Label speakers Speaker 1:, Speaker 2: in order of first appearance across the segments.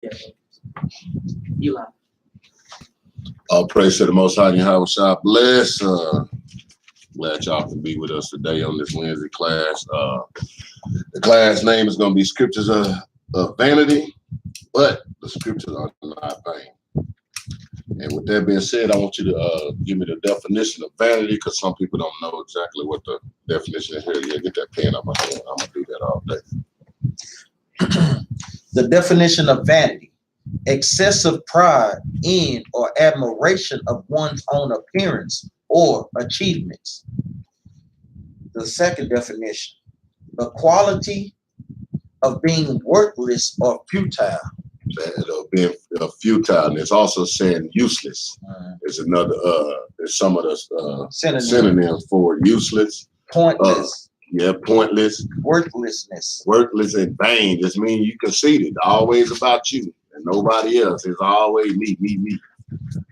Speaker 1: Yeah. Eli.
Speaker 2: All praise to the Most High Yahweh Shah. Bless. Glad y'all can be with us today on this Wednesday class. The class name is going to be Scriptures of Vanity, but the Scriptures are not vain. And with that being said, I want you to give me the definition of vanity, because some people don't know exactly what the definition is here. Yeah, get that pen up my hand. I'm going to do that all day.
Speaker 3: The definition of vanity: excessive pride in or admiration of one's own appearance or achievements. The second definition: the quality of being worthless or futile.
Speaker 2: Being futile, and it's also saying useless. It's another. There's some of the synonyms for useless,
Speaker 3: pointless.
Speaker 2: Pointless,
Speaker 3: worthlessness,
Speaker 2: worthless, and vain. Just means you conceited. Always about you and nobody else. It's always me.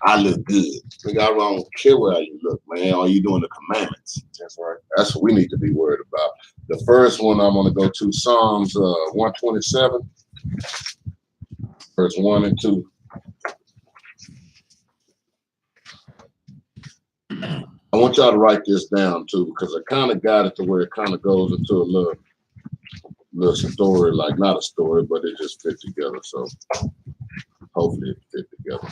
Speaker 2: I look good. Think I don't care how you look, man. Are you doing the commandments? That's right. That's what we need to be worried about. The first one I'm going to go to Psalms 127. Verse 1 and 2. I want y'all to write this down too, because I kind of got it to where it kind of goes into a little story, like not a story, but it just fit together. So hopefully it fit together.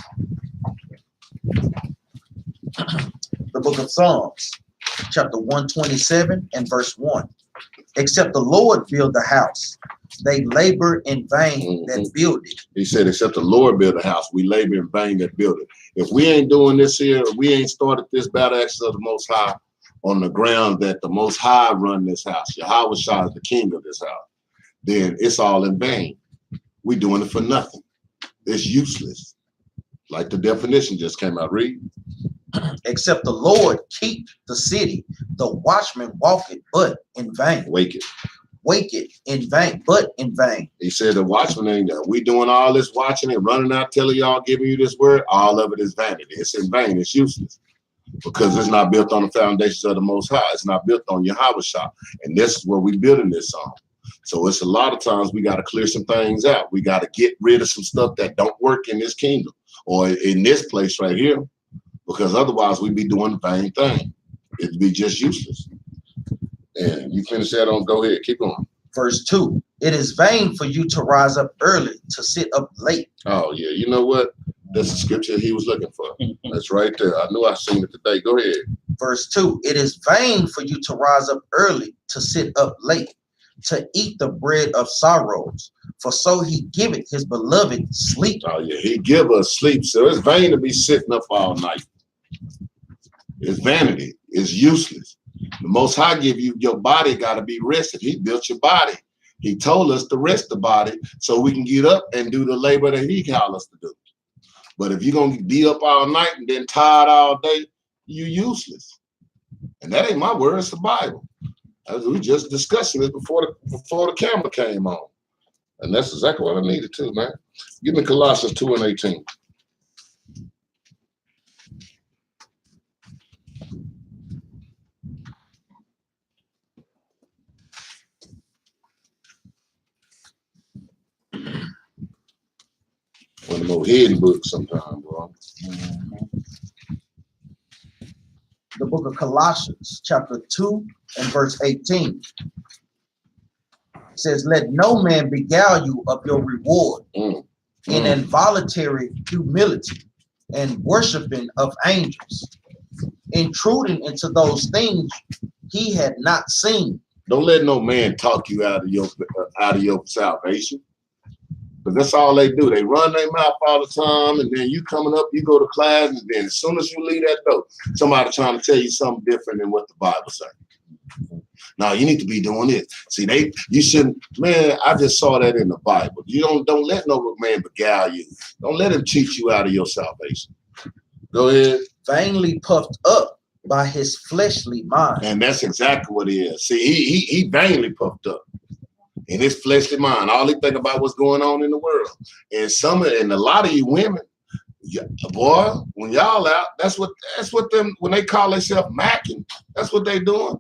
Speaker 3: The book of Psalms, chapter 127 and verse 1. Except the Lord build the house, they labor in vain that build it.
Speaker 2: He said, except the Lord build a house, we labor in vain that build it. If we ain't doing this here, we ain't started this battle axe of the Most High on the ground that the Most High run this house, Yahweh Shah is the king of this house, then it's all in vain. We doing it for nothing. It's useless. Like the definition just came out. Read.
Speaker 3: Except the Lord keep the city, the watchman walk it, but in vain.
Speaker 2: Wake it
Speaker 3: in vain, but in vain.
Speaker 2: He said the watchman ain't there. We doing all this watching and running out telling y'all, giving you this word, all of it is vanity. It's in vain. It's useless because it's not built on the foundations of the Most High. It's not built on Yahweh Shah. And this is where we building this on. So it's a lot of times we got to clear some things out. We got to get rid of some stuff that don't work in this kingdom or in this place right here, because otherwise we'd be doing the vain thing. It'd be just useless. And you finish that on, go ahead, keep going.
Speaker 3: Verse 2, it is vain for you to rise up early, to sit up late.
Speaker 2: Oh, yeah, you know what? That's the scripture he was looking for. That's right there. I knew I seen it today. Go ahead.
Speaker 3: Verse 2, it is vain for you to rise up early, to sit up late, to eat the bread of sorrows, for so he giveth his beloved sleep.
Speaker 2: Oh, yeah, he give us sleep. So it's vain to be sitting up all night. It's vanity. It's useless. The Most High give you, your body got to be rested. He built your body. He told us to rest the body so we can get up and do the labor that he called us to do. But if you're going to be up all night and then tired all day, you're useless. And that ain't my word, it's the Bible. As we just discussing it before the camera came on. And that's exactly what I needed too, man. Give me Colossians 2 and 18. One of the more hidden books sometimes, bro.
Speaker 3: The book of Colossians, chapter 2 and verse 18. Says, let no man beguile you of your reward in involuntary humility and worshiping of angels, intruding into those things he had not seen.
Speaker 2: Don't let no man talk you out of your salvation. Because that's all they do. They run their mouth all the time, and then you coming up, you go to class, and then as soon as you leave that door, somebody trying to tell you something different than what the Bible says. No, you need to be doing this. See, you shouldn't, man, I just saw that in the Bible. You don't let no man beguile you. Don't let him cheat you out of your salvation. Go ahead.
Speaker 3: Vainly puffed up by his fleshly mind.
Speaker 2: And that's exactly what he is. See, he vainly puffed up in his fleshly mind. All he think about what's going on in the world. And a lot of you women, boy, when y'all out, that's what them, when they call themselves macking, that's what they doing.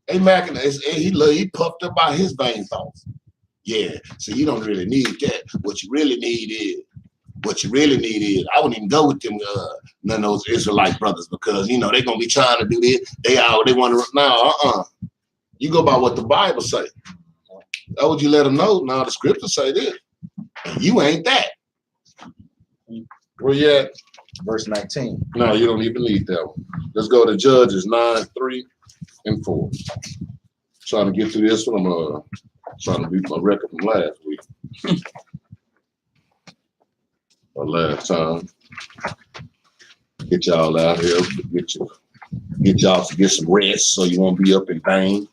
Speaker 2: They macking, he puffed up by his vain thoughts. Yeah, so you don't really need that. What you really need is, I wouldn't even go with them, none of those Israelite brothers, because you know they're gonna be trying to do this. They want to now. You go by what the Bible say. How would you let them know? Now the scriptures say this, and you ain't that. Where you at?
Speaker 3: Verse 19.
Speaker 2: No, you don't even need that one. Let's go to Judges 9, 3, and 4. Trying to get through this one. I'm trying to beat my record from last week. Or last time. Get y'all out here. Get y'all to get some rest so you won't be up in vain.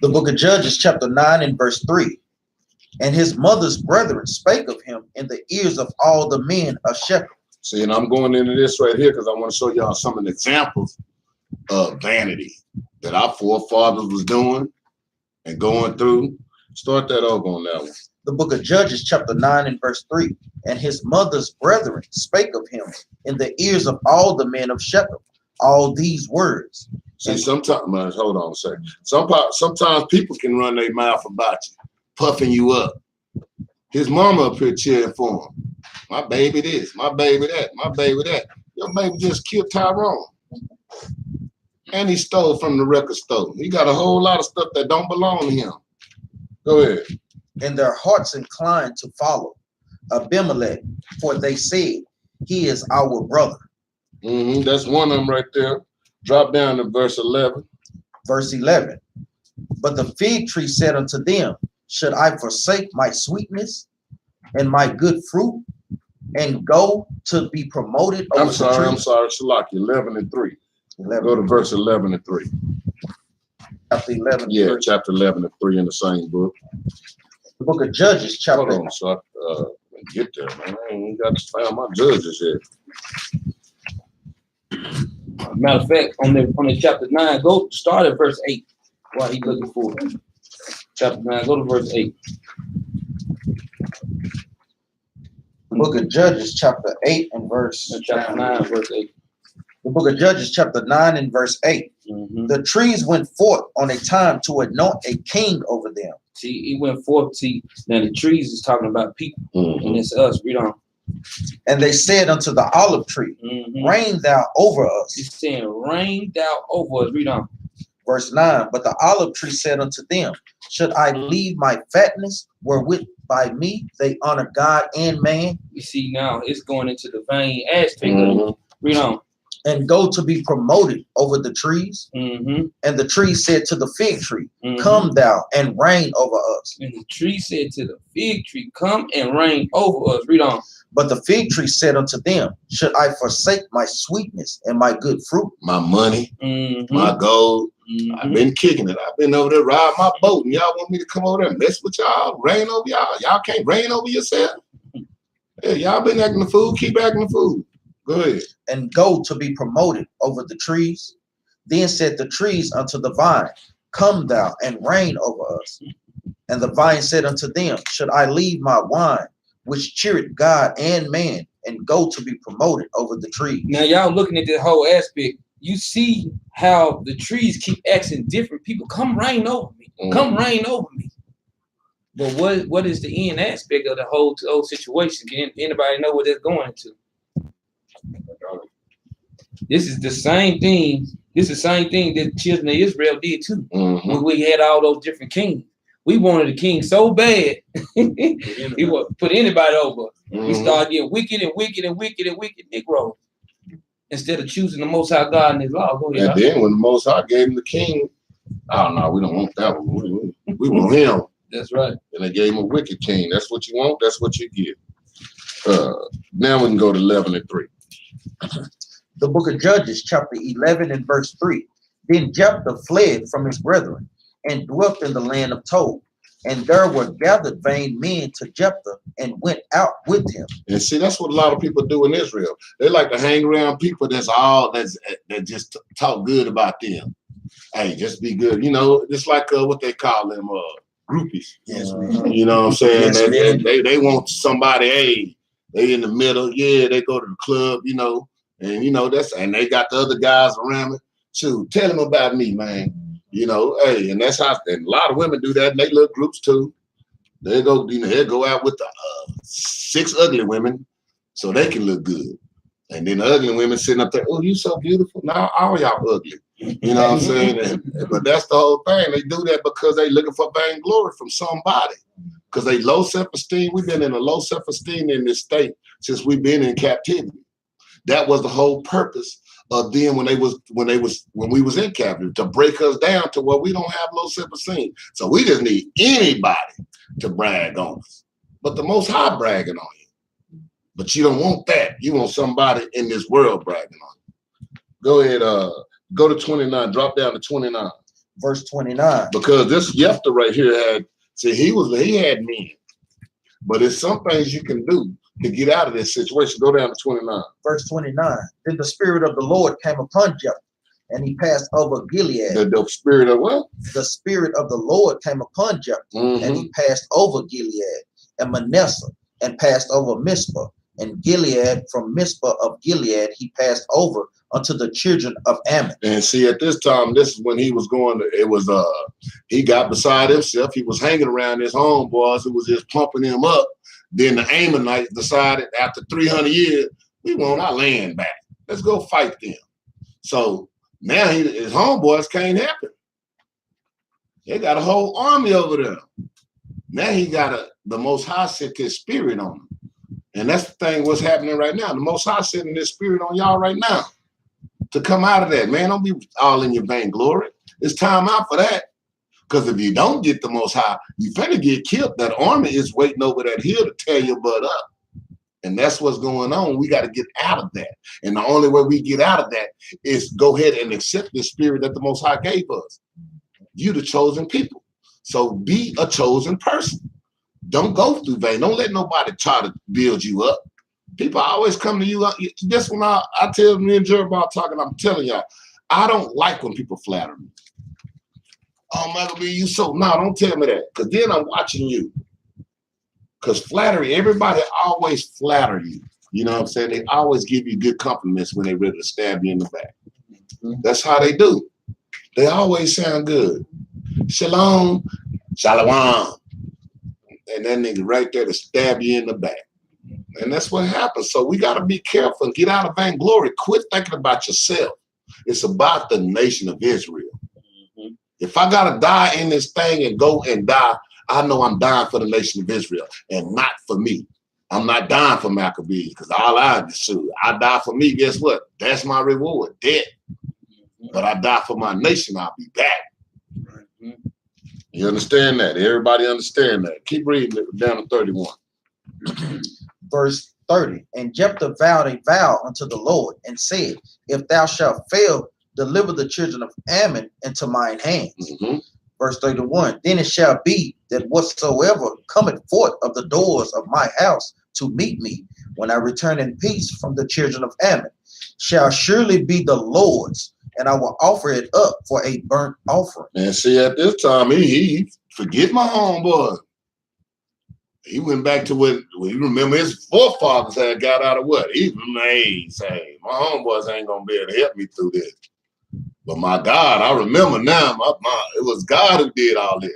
Speaker 3: The book of Judges, chapter 9 and verse 3. And his mother's brethren spake of him in the ears of all the men of Shechem.
Speaker 2: See, and I'm going into this right here because I want to show y'all some of the examples of vanity that our forefathers was doing and going through. Start that over on that one.
Speaker 3: The book of Judges, chapter 9 and verse 3. And his mother's brethren spake of him in the ears of all the men of Shechem all these words.
Speaker 2: See, sometimes, hold on a second. Sometimes people can run their mouth about you, puffing you up. His mama up here cheering for him. My baby this, my baby that, my baby that. Your baby just killed Tyrone. And he stole from the record store. He got a whole lot of stuff that don't belong to him. Go ahead.
Speaker 3: And their hearts inclined to follow Abimelech, for they said, he is our brother.
Speaker 2: That's one of them right there. Drop down to verse 11.
Speaker 3: Verse 11. But the fig tree said unto them, should I forsake my sweetness and my good fruit and go to be promoted over
Speaker 2: I'm sorry,
Speaker 3: Shalaki,
Speaker 2: 11 and 3.
Speaker 3: 11.
Speaker 2: Go to verse 11 and 3.
Speaker 3: Chapter 11.
Speaker 2: Yeah,
Speaker 3: 3.
Speaker 2: chapter 11 and 3 in the same book.
Speaker 3: The book of Judges, chapter.
Speaker 2: Hold on, so get there, man. I ain't got to find my judges yet.
Speaker 1: Matter of fact, on the chapter 9, go start at verse 8 while he's looking for it. Chapter 9, go to verse 8.
Speaker 3: The book of Judges, chapter 8 and verse.
Speaker 1: Chapter 9, verse 8.
Speaker 3: The book of Judges, chapter 9 and verse 8. The trees went forth on a time to anoint a king over them.
Speaker 1: See, he went forth. See, now the trees is talking about people, and it's us. Read on.
Speaker 3: And they said unto the olive tree, reign thou over us.
Speaker 1: He's saying, reign thou over us. Read on.
Speaker 3: Verse 9. But the olive tree said unto them, should I leave my fatness, wherewith by me they honor God and man?
Speaker 1: You see, now it's going into the vain aspect of it. Read on.
Speaker 3: And go to be promoted over the trees. And the tree said to the fig tree, come thou and reign over us.
Speaker 1: And the tree said to the fig tree, come and reign over us. Read on.
Speaker 3: But the fig tree said unto them, should I forsake my sweetness and my good fruit?
Speaker 2: My money, my gold. I've been kicking it. I've been over there riding my boat, and y'all want me to come over there and mess with y'all, reign over y'all. Y'all can't reign over yourself. Yeah, y'all been acting the fool, keep acting the fool. Go ahead.
Speaker 3: And go to be promoted over the trees. Then said the trees unto the vine, come thou and reign over us. And the vine said unto them, should I leave my wine, which cheereth God and man, and go to be promoted over the trees?
Speaker 1: Now y'all looking at the whole aspect, you see how the trees keep asking different people, come reign over me, come reign over me. But what is the end aspect of the whole situation? Can anybody know what they're going into? This is the same thing. This is the same thing that the children of Israel did too. When we had all those different kings. We wanted a king so bad, he would put anybody over. We started getting wicked and wicked and wicked and wicked Negroes instead of choosing the Most High God and His law. Go ahead.
Speaker 2: And then when the Most High gave him the king, oh no, we don't want that one. We want him.
Speaker 1: That's right.
Speaker 2: And they gave him a wicked king. That's what you want. That's what you get. Now we can go to 11 and 3.
Speaker 3: The book of Judges, chapter 11 and verse 3. Then Jephthah fled from his brethren and dwelt in the land of Tob. And there were gathered vain men to Jephthah and went out with him.
Speaker 2: And see, that's what a lot of people do in Israel. They like to hang around people that just talk good about them. Hey, just be good. You know, it's like what they call them groupies.
Speaker 3: Yes,
Speaker 2: you know what I'm saying?
Speaker 3: Yes,
Speaker 2: they want somebody, hey, they in the middle. Yeah, they go to the club, you know, and you know, and they got the other guys around it too. Tell them about me, man. You know, hey, and that's how. And a lot of women do that in their little groups too. They go, they go out with the 6 ugly women so they can look good. And then the ugly women sitting up there, oh, you so beautiful. Now all y'all ugly. You know what I'm saying? But that's the whole thing. They do that because they looking for vainglory from somebody. Because they low self-esteem. We've been in a low self-esteem in this state since we've been in captivity. That was the whole purpose of them when we was in captivity, to break us down to where we don't have low self-esteem. So we just need anybody to brag on us. But the Most High bragging on you. But you don't want that. You want somebody in this world bragging on you. Go ahead, go to 29, drop down to 29.
Speaker 3: Verse 29.
Speaker 2: Because this Jephthah right here had, see, he had men. But there's some things you can do to get out of this situation. Go down to 29.
Speaker 3: Verse 29. Then the Spirit of the Lord came upon Jephthah, and he passed over Gilead.
Speaker 2: The Spirit of what?
Speaker 3: The Spirit of the Lord came upon Jephthah, and he passed over Gilead, and Manasseh, and passed over Mizpah, and Gilead. From Mizpah of Gilead he passed over unto the children of Ammon.
Speaker 2: And see, at this time, this is when he was going to, it was, he got beside himself. He was hanging around his homeboys who was just pumping him up. Then the Ammonites decided after 300 years, we want our land back. Let's go fight them. So now his homeboys can't help him. They got a whole army over there. Now he got the Most High set his spirit on him. And that's the thing what's happening right now. The Most High setting his spirit on y'all right now to come out of that. Man, don't be all in your vainglory. It's time out for that. Because if you don't get the Most High, you finna get killed. That army is waiting over that hill to tear your butt up. And that's what's going on. We got to get out of that. And the only way we get out of that is go ahead and accept the spirit that the Most High gave us. You the chosen people. So be a chosen person. Don't go through vain. Don't let nobody try to build you up. People always come to you. Just when I tell me and Jeremiah talking, I'm telling y'all, I don't like when people flatter me. Oh, Michael B, you so, no, don't tell me that. Because then I'm watching you. Because flattery, everybody always flatter you. You know what I'm saying? They always give you good compliments when they're ready to stab you in the back. That's how they do. They always sound good. Shalom, shalom. And that nigga right there to stab you in the back. And that's what happens. So we got to be careful and get out of vainglory. Quit thinking about yourself. It's about the nation of Israel. If I got to die in this thing and go and die, I know I'm dying for the nation of Israel and not for me. I'm not dying for Maccabees because all I do, I die for me. Guess what? That's my reward, death. But I die for my nation, I'll be back. You understand that? Everybody understand that. Keep reading it down to 31.
Speaker 3: Verse 30. And Jephthah vowed a vow unto the Lord and said, if thou shalt fail, deliver the children of Ammon into mine hands. Verse 31. Then it shall be that whatsoever cometh forth of the doors of my house to meet me, when I return in peace from the children of Ammon, shall surely be the Lord's, and I will offer it up for a burnt offering. And
Speaker 2: see, at this time, he forget my homeboy. He went back to what you remember his forefathers had got out of what? He say, my homeboys ain't gonna be able to help me through this. But my God, I remember now, it was God who did all this.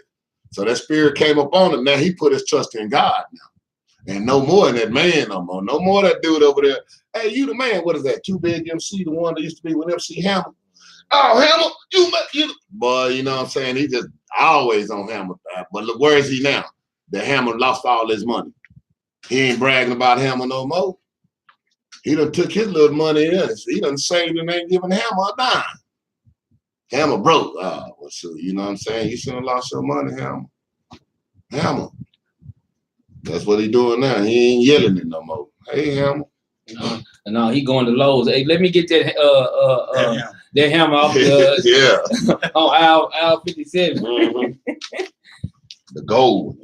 Speaker 2: So that spirit came upon him. Now he put his trust in God now. And no more in that man no more. No more that dude over there. Hey, you the man. What is that? Too Big MC, the one that used to be with MC Hammer. Oh, Hammer, you. Boy, you know what I'm saying? He just always on Hammer. But look, where is he now? The Hammer lost all his money. He ain't bragging about Hammer no more. He done took his little money in. He done saved and ain't giving Hammer a dime. Hammer broke. Well, so, you know what I'm saying? You shouldn't have lost your money, Hammer. Hammer. That's what he doing now. He ain't yelling it no more. Hey, Hammer.
Speaker 1: No, he going to Lowe's. Hey, let me get that hammer off the on aisle 57.
Speaker 2: The gold.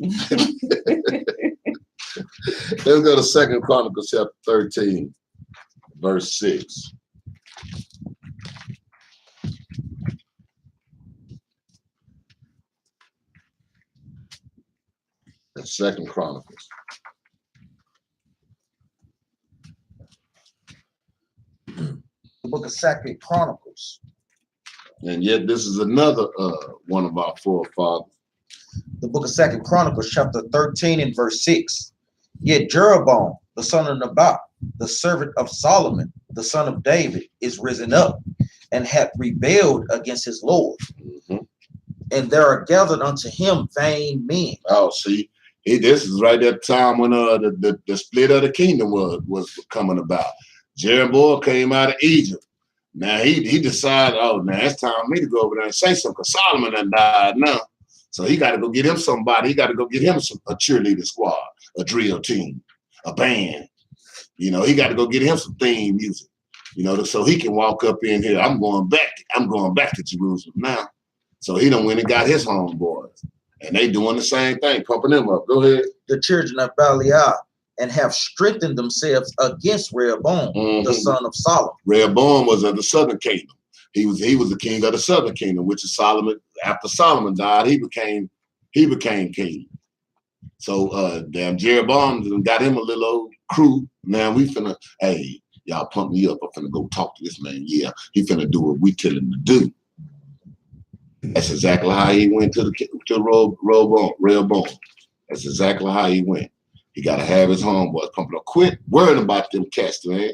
Speaker 2: Let's go to 2 Chronicles chapter 13, verse 6. That's 2 Chronicles.
Speaker 3: The book of 2 Chronicles.
Speaker 2: And yet this is another one of our forefathers.
Speaker 3: The book of 2 Chronicles, chapter 13 and verse 6. Yet Jeroboam, the son of Nebat, the servant of Solomon, the son of David, is risen up and hath rebelled against his Lord. And there are gathered unto him vain men.
Speaker 2: Oh, see, this is right at the time when the split of the kingdom was coming about. Jeroboam came out of Egypt. Now he decided, oh, now it's time for me to go over there and say something, because Solomon done died now. So he got to go get him somebody. He got to go get him a cheerleader squad, a drill team, a band. You know, he got to go get him some theme music, you know, so he can walk up in here. I'm going back to Jerusalem now. So he done went and got his homeboys. And they doing the same thing, pumping them up. Go ahead.
Speaker 3: The children of Belial, and have strengthened themselves against Rehoboam, the son of Solomon.
Speaker 2: Rehoboam was of the southern kingdom. He was the king of the southern kingdom, which is Solomon. After Solomon died, he became king. So damn Jeroboam got him a little old crew. Now we finna, hey, y'all pump me up. I'm finna go talk to this man. Yeah, he finna do what we tell him to do. That's exactly how he went to Rehoboam. That's exactly how he went. He got to have his homeboys pumping up. Quit worrying about them cats, man.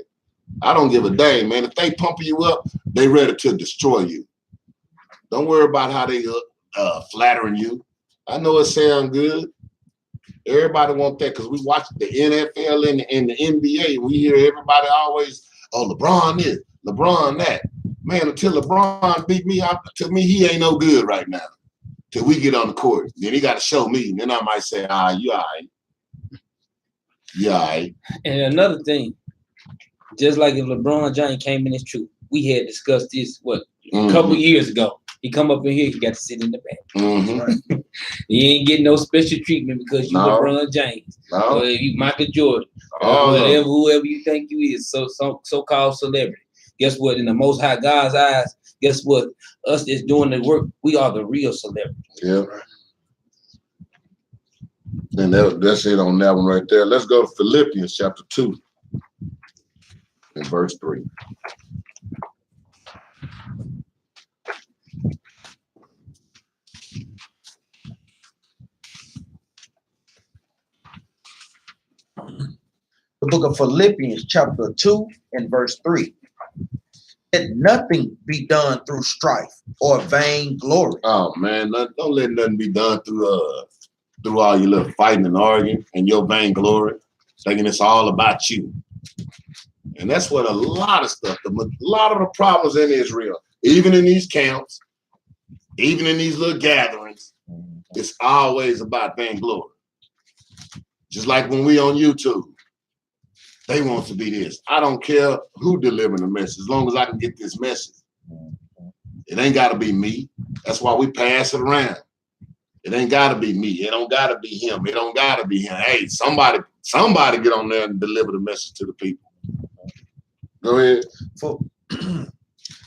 Speaker 2: I don't give a dang, man. If they pumping you up, they ready to destroy you. Don't worry about how they flattering you. I know it sounds good. Everybody want that because we watch the NFL and the NBA. We hear everybody always, oh, LeBron this, LeBron that. Man, until LeBron beat me, to me, he ain't no good right now. Till we get on the court. Then he got to show me. Then I might say, you all right. You all right.
Speaker 1: And another thing, just like if LeBron James came in his truth, we had discussed this, a couple years ago. He come up in here, he got to sit in the back. He ain't getting no special treatment because you LeBron James. Or you Michael Jordan. Or whoever you think you is, so-called celebrity. Guess what? In the Most High God's eyes, guess what? Us that's doing the work, we are the real celebrities.
Speaker 2: Yeah. And that's it on that one right there. Let's go to Philippians chapter 2 and verse 3.
Speaker 3: The book of Philippians chapter 2 and verse 3. Let nothing be done through strife or vain glory.
Speaker 2: Oh man, don't let nothing be done through all your little fighting and arguing and your vain glory, thinking it's all about you. And that's what a lot of stuff, a lot of the problems in Israel, even in these camps, even in these little gatherings, it's always about vain glory. Just like when we on YouTube. They want to be this. I don't care who delivering the message, as long as I can get this message. It ain't got to be me. That's why we pass it around. It ain't got to be me. It don't got to be him. It don't got to be him. Hey, somebody get on there and deliver the message to the people. Go ahead.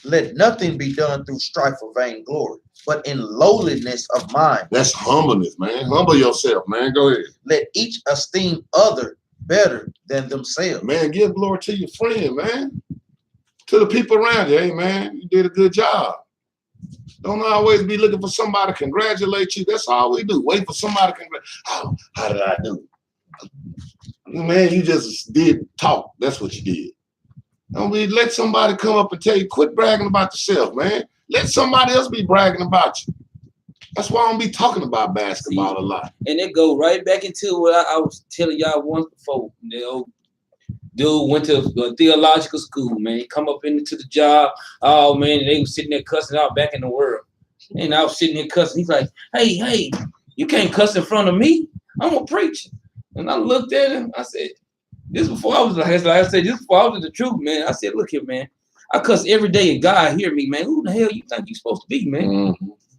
Speaker 3: Let nothing be done through strife or vain glory, but in lowliness of mind.
Speaker 2: That's humbleness, man. Humble yourself, man. Go ahead.
Speaker 3: Let each esteem other better than themselves.
Speaker 2: Man, give glory to your friend, man. To the people around you. Hey, man, you did a good job. Don't always be looking for somebody to congratulate you. That's all we do. Wait for somebody to congratulate. How did I do? Man, you just did talk. That's what you did. Don't be let somebody come up and tell you, quit bragging about yourself, man. Let somebody else be bragging about you. That's why I don't be talking about basketball a lot.
Speaker 1: And it go right back into what I was telling y'all once before. The old dude went to a theological school, man. He come up into the job. Oh, man, they was sitting there cussing out back in the world. And I was sitting there cussing. He's like, hey, you can't cuss in front of me. I'm a preacher. And I looked at him. I said, this before I was like I said, this before I was in the truth, man. I said, look here, man. I cuss every day and God hear me, man. Who the hell you think you supposed to be, man?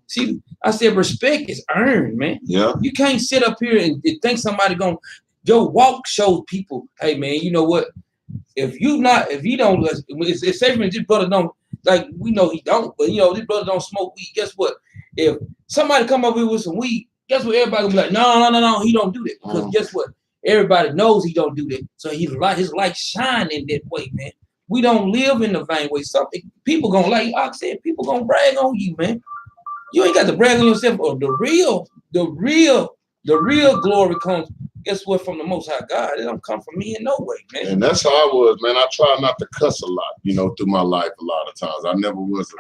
Speaker 1: See, I said respect is earned, man.
Speaker 2: Yeah.
Speaker 1: You can't sit up here and think somebody your walk shows people, hey man, you know what? If you don't, it's safe when this brother don't, like we know he don't, but this brother don't smoke weed. Guess what? If somebody come up here with some weed, guess what? Everybody gonna be like, no, he don't do that. Because guess what? Everybody knows he don't do that. So his light shine in that way, man. we don't live in the vain way. Something people gonna, like I said, people gonna brag on you, man. You ain't got to brag on yourself. Or the real glory comes, guess what, from the Most High God. It don't come from me in no way, man.
Speaker 2: And that's how I was, man. I try not to cuss a lot, through my life a lot of times. I never was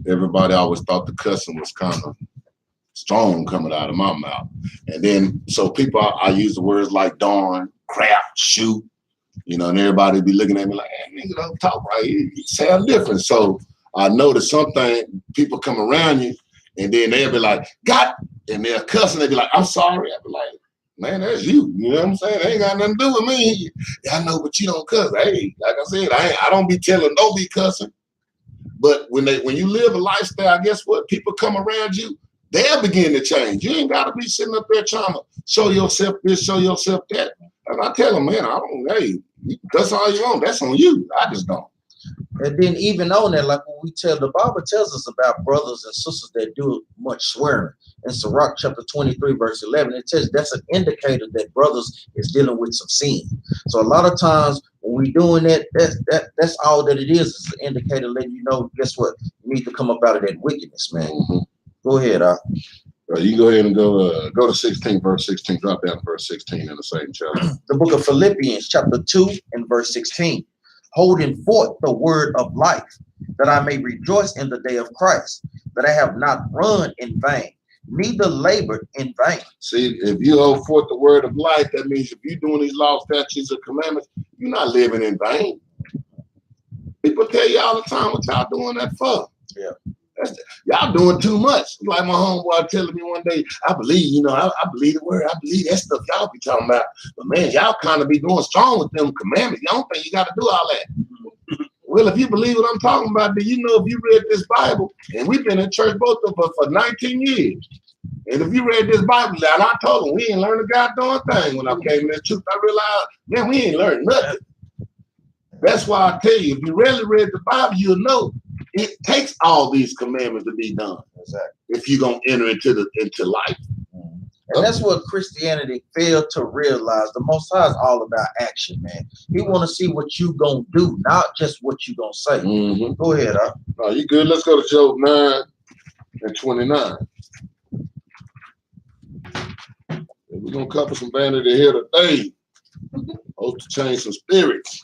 Speaker 2: everybody always thought the cussing was kind of strong coming out of my mouth. And then, so people, I use the words like darn, crap, shoot, and everybody be looking at me like, hey, nigga, don't talk right. You sound different. So I know that something people come around you and then they'll be like, God, and they're cussing. They'll be like, I'm sorry. I'll be like, man, that's you. You know what I'm saying? It ain't got nothing to do with me. I know, but you don't cuss. Hey, like I said, I don't be telling, don't be cussing. But when you live a lifestyle, guess what? People come around you, they'll begin to change. You ain't got to be sitting up there trying to show yourself this, show yourself that. And I tell them, man, hey, that's all you want. That's on you. I just don't.
Speaker 3: And then even on that, like when the Bible tells us about brothers and sisters that do much swearing. In Sirach chapter 23, verse 11, it says that's an indicator that brothers is dealing with some sin. So a lot of times when we doing that, that's all that it is an indicator letting you know, guess what? You need to come up out of that wickedness, man.
Speaker 2: Mm-hmm.
Speaker 3: Go ahead,
Speaker 2: you go ahead and go to 16, verse 16, drop down to verse 16 in the same chapter.
Speaker 3: The book of Philippians chapter 2 and verse 16. Holding forth the word of life, that I may rejoice in the day of Christ, that I have not run in vain, neither labored in vain.
Speaker 2: See, if you hold forth the word of life, that means if you're doing these laws, statutes, and commandments, you're not living in vain. People tell you all the time, what y'all doing that for?
Speaker 3: Yeah.
Speaker 2: Y'all doing too much. Like my homeboy telling me one day, I believe, I believe the word. I believe that stuff y'all be talking about. But man, y'all kind of be going strong with them commandments. Y'all don't think you got to do all that. Well, if you believe what I'm talking about, do you know if you read this Bible, and we've been in church both of us for 19 years. And if you read this Bible, and I told them we ain't learned a goddamn thing when I came in this truth, I realized, man, we ain't learned nothing. That's why I tell you, if you really read the Bible, you'll know it takes all these commandments to be done.
Speaker 3: Exactly.
Speaker 2: If you're gonna enter into life.
Speaker 3: And that's what Christianity failed to realize. The Most High is all about action, man. He want to see what you gonna do, not just what you gonna say.
Speaker 2: Mm-hmm.
Speaker 3: Go ahead,
Speaker 2: No, you good? Let's go to Job 9 and 29. We're gonna cover some vanity here today. Hope to change some spirits.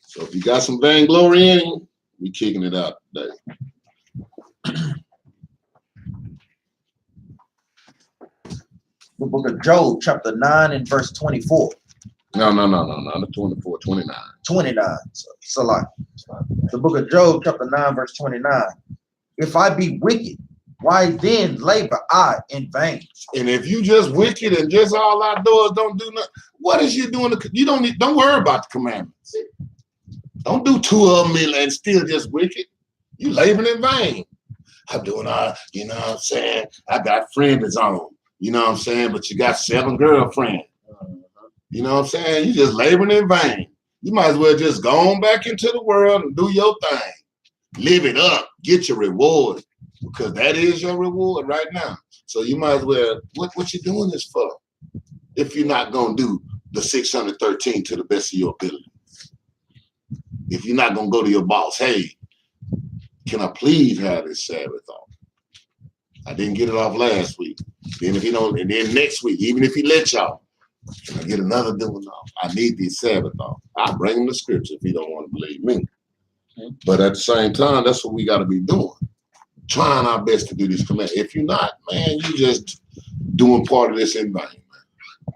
Speaker 2: So if you got some vainglory in you, we kicking it out today.
Speaker 3: The book of Job, chapter 9 and verse 24.
Speaker 2: No, not 24, 29.
Speaker 3: 29. So it's a lot. The book of Job, chapter 9, verse 29. If I be wicked, why then labor I in vain?
Speaker 2: And if you just wicked and just all outdoors, don't do nothing, what is you doing? You don't worry about the commandments. Don't do two of them and still just wicked. You laboring in vain. I'm doing you know what I'm saying? I got friends on, you know what I'm saying? But you got 7 girlfriends. You know what I'm saying? You just laboring in vain. You might as well just go on back into the world and do your thing. Live it up. Get your reward. Because that is your reward right now. So you might as well, what you doing this for? If you're not going to do the 613 to the best of your ability. If you're not going to go to your boss, hey, can I please have this Sabbath off? I didn't get it off last week. Then if you don't, and then next week, even if he let y'all, can I get another doing off? I need this Sabbath off. I'll bring him the scripture if he don't want to believe me. But at the same time, that's what we got to be doing. Trying our best to do this command. If you're not, man, you just doing part of this in vain, man.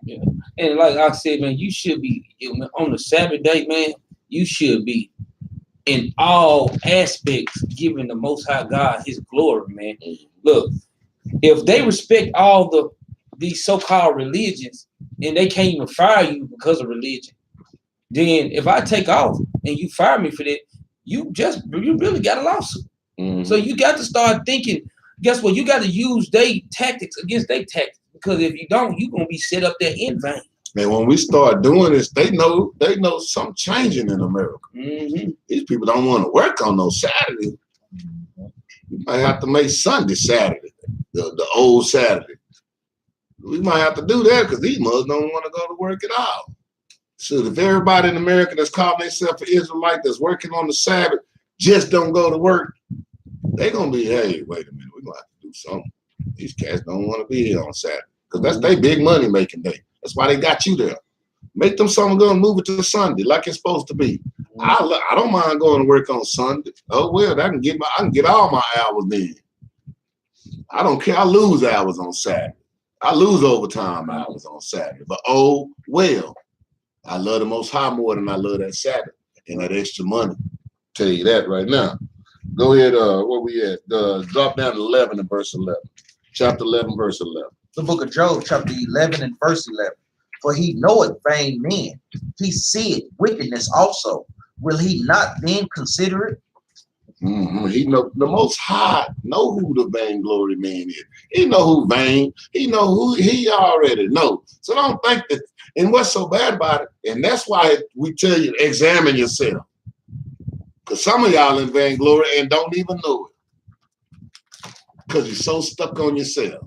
Speaker 1: Yeah. And like I said, man, you should be on the Sabbath day, man. You should be in all aspects giving the Most High God His glory, man. Look, if they respect all these so-called religions and they can't even fire you because of religion, then if I take off and you fire me for that, you really got a lawsuit. Mm-hmm. So you got to start thinking, guess what? You got to use their tactics against their tactics, because if you don't, you're going to be set up there in vain.
Speaker 2: And when we start doing this, they know something changing in America. Mm-hmm. These people don't want to work on those Saturdays. You might have to make Sunday Saturday, the old Saturday. We might have to do that because these mothers don't want to go to work at all. So if everybody in America that's calling themselves an Israelite that's working on the Sabbath just don't go to work, they're gonna be, hey, wait a minute, we're gonna have to do something. These cats don't want to be here on Saturday. Because that's their big money making day. That's why they got you there. Make them something good and move it to Sunday like it's supposed to be. I don't mind going to work on Sunday. Oh well, I can get all my hours in. I don't care. I lose hours on Saturday. I lose overtime hours on Saturday. But oh well, I love the Most High more than I love that Sabbath and that extra money. Tell you that right now. Go ahead. Where we at? Drop down to 11 and verse 11. Chapter 11, verse 11.
Speaker 3: The book of Job, chapter 11 and verse 11. For he knoweth vain men. He seeth wickedness also. Will he not then consider it?
Speaker 2: He know the Most High know who the vainglory man is. He know who vain. He know who he already know. So don't think that. And what's so bad about it? And that's why we tell you examine yourself. Because some of y'all in vainglory and don't even know it. Because you're so stuck on yourself.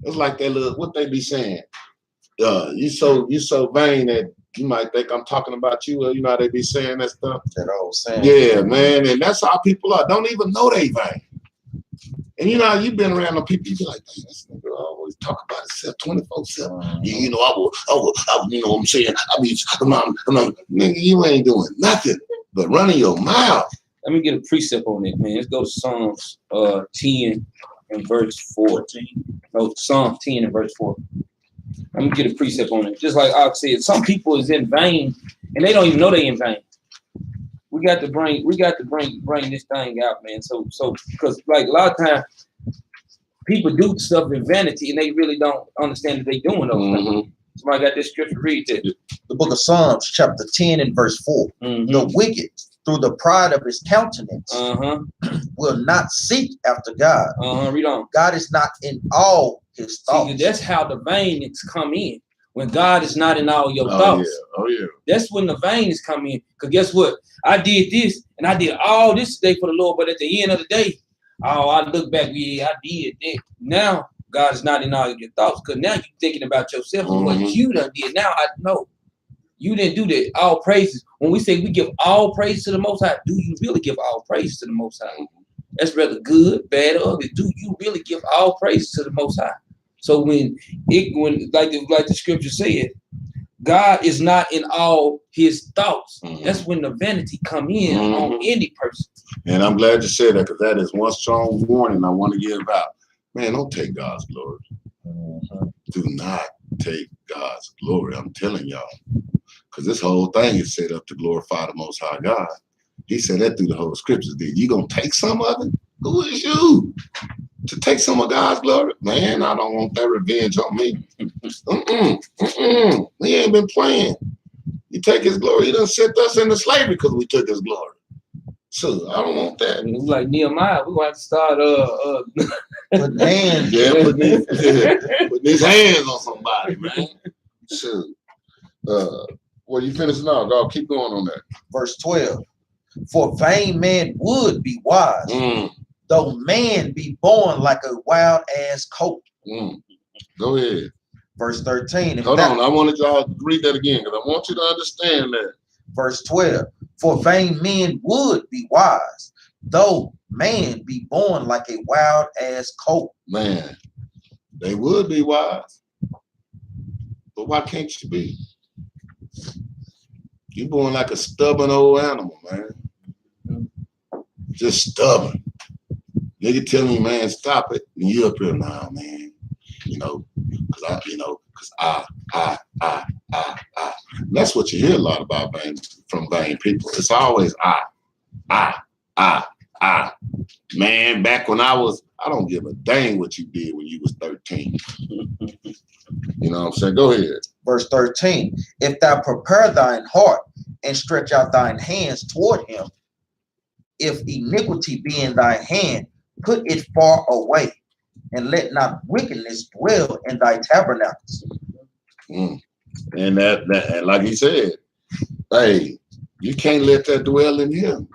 Speaker 2: It's like that little, what they be saying. You so vain that you might think I'm talking about you. You know how they be saying that stuff?
Speaker 3: That old saying.
Speaker 2: Yeah, man. And that's how people are. Don't even know they vain. And you know, you've been around the people, you be like, dang, this nigga always talk about himself 24/7. You know, I will, you know what I'm saying? Nigga, you ain't doing nothing but running your mouth.
Speaker 1: Let me get a precept on it, man. Let's go to Psalms 10 and verse 14. No, Psalm 10 and verse 4. Let me get a precept on it. Just like Ox said, some people is in vain and they don't even know they in vain. We got to bring this thing out, man. So because like a lot of times people do stuff in vanity and they really don't understand that they doing those things. Somebody got this scripture, read it.
Speaker 3: The book of Psalms, chapter 10 and verse 4. The wicked, through the pride of his countenance, will not seek after God.
Speaker 1: Read on.
Speaker 3: God is not in all his thoughts.
Speaker 1: See, that's how the vain come in. When God is not in all your thoughts.
Speaker 2: Oh yeah.
Speaker 1: That's when the vain is coming in. Because guess what? I did this and I did all this today for the Lord, but at the end of the day, I look back, yeah, I did that. Now God is not in all your thoughts, because now you're thinking about yourself and what you done did. Now I know you didn't do that. All praises. When we say we give all praise to the Most High, do you really give all praise to the Most High? That's rather good, bad, or ugly. Do you really give all praise to the Most High? So when like the scripture said, God is not in all his thoughts. That's when the vanity come in on any person.
Speaker 2: And I'm glad you said that, because that is one strong warning I want to give out. Man, don't take God's glory. Do not take God's glory. I'm telling y'all. Because this whole thing is set up to glorify the Most High God. He said that through the whole scriptures. Did you gonna take some of it? Who is you to take some of God's glory? Man, I don't want that revenge on me. He ain't been playing. You take his glory. He done sent us into slavery because we took his glory. So I don't want that.
Speaker 1: It's like Nehemiah. We're going to start
Speaker 3: putting hands.
Speaker 2: Yeah, putting his hands on somebody, man. So well, you finishing now, dog. Keep going on that.
Speaker 3: Verse 12. For vain man would be wise, though man be born like a wild ass colt.
Speaker 2: Go ahead.
Speaker 3: Verse 13.
Speaker 2: Hold on, I wanted y'all to read that again, because I want you to understand that.
Speaker 3: Verse 12. For vain men would be wise, though man be born like a wild ass colt.
Speaker 2: Man, they would be wise. But why can't you be? You born like a stubborn old animal, man. Just stubborn. Nigga tell me, man, stop it. And you up here now, man. You know, because I. And that's what you hear a lot about from vain people. It's always I. Man, back when I don't give a dang what you did when you was 13. You know what I'm saying? Go ahead.
Speaker 3: Verse 13. If thou prepare thine heart and stretch out thine hands toward him, if iniquity be in thy hand, put it far away, and let not wickedness dwell in thy tabernacles.
Speaker 2: And that like he said, hey, you can't let that dwell in him.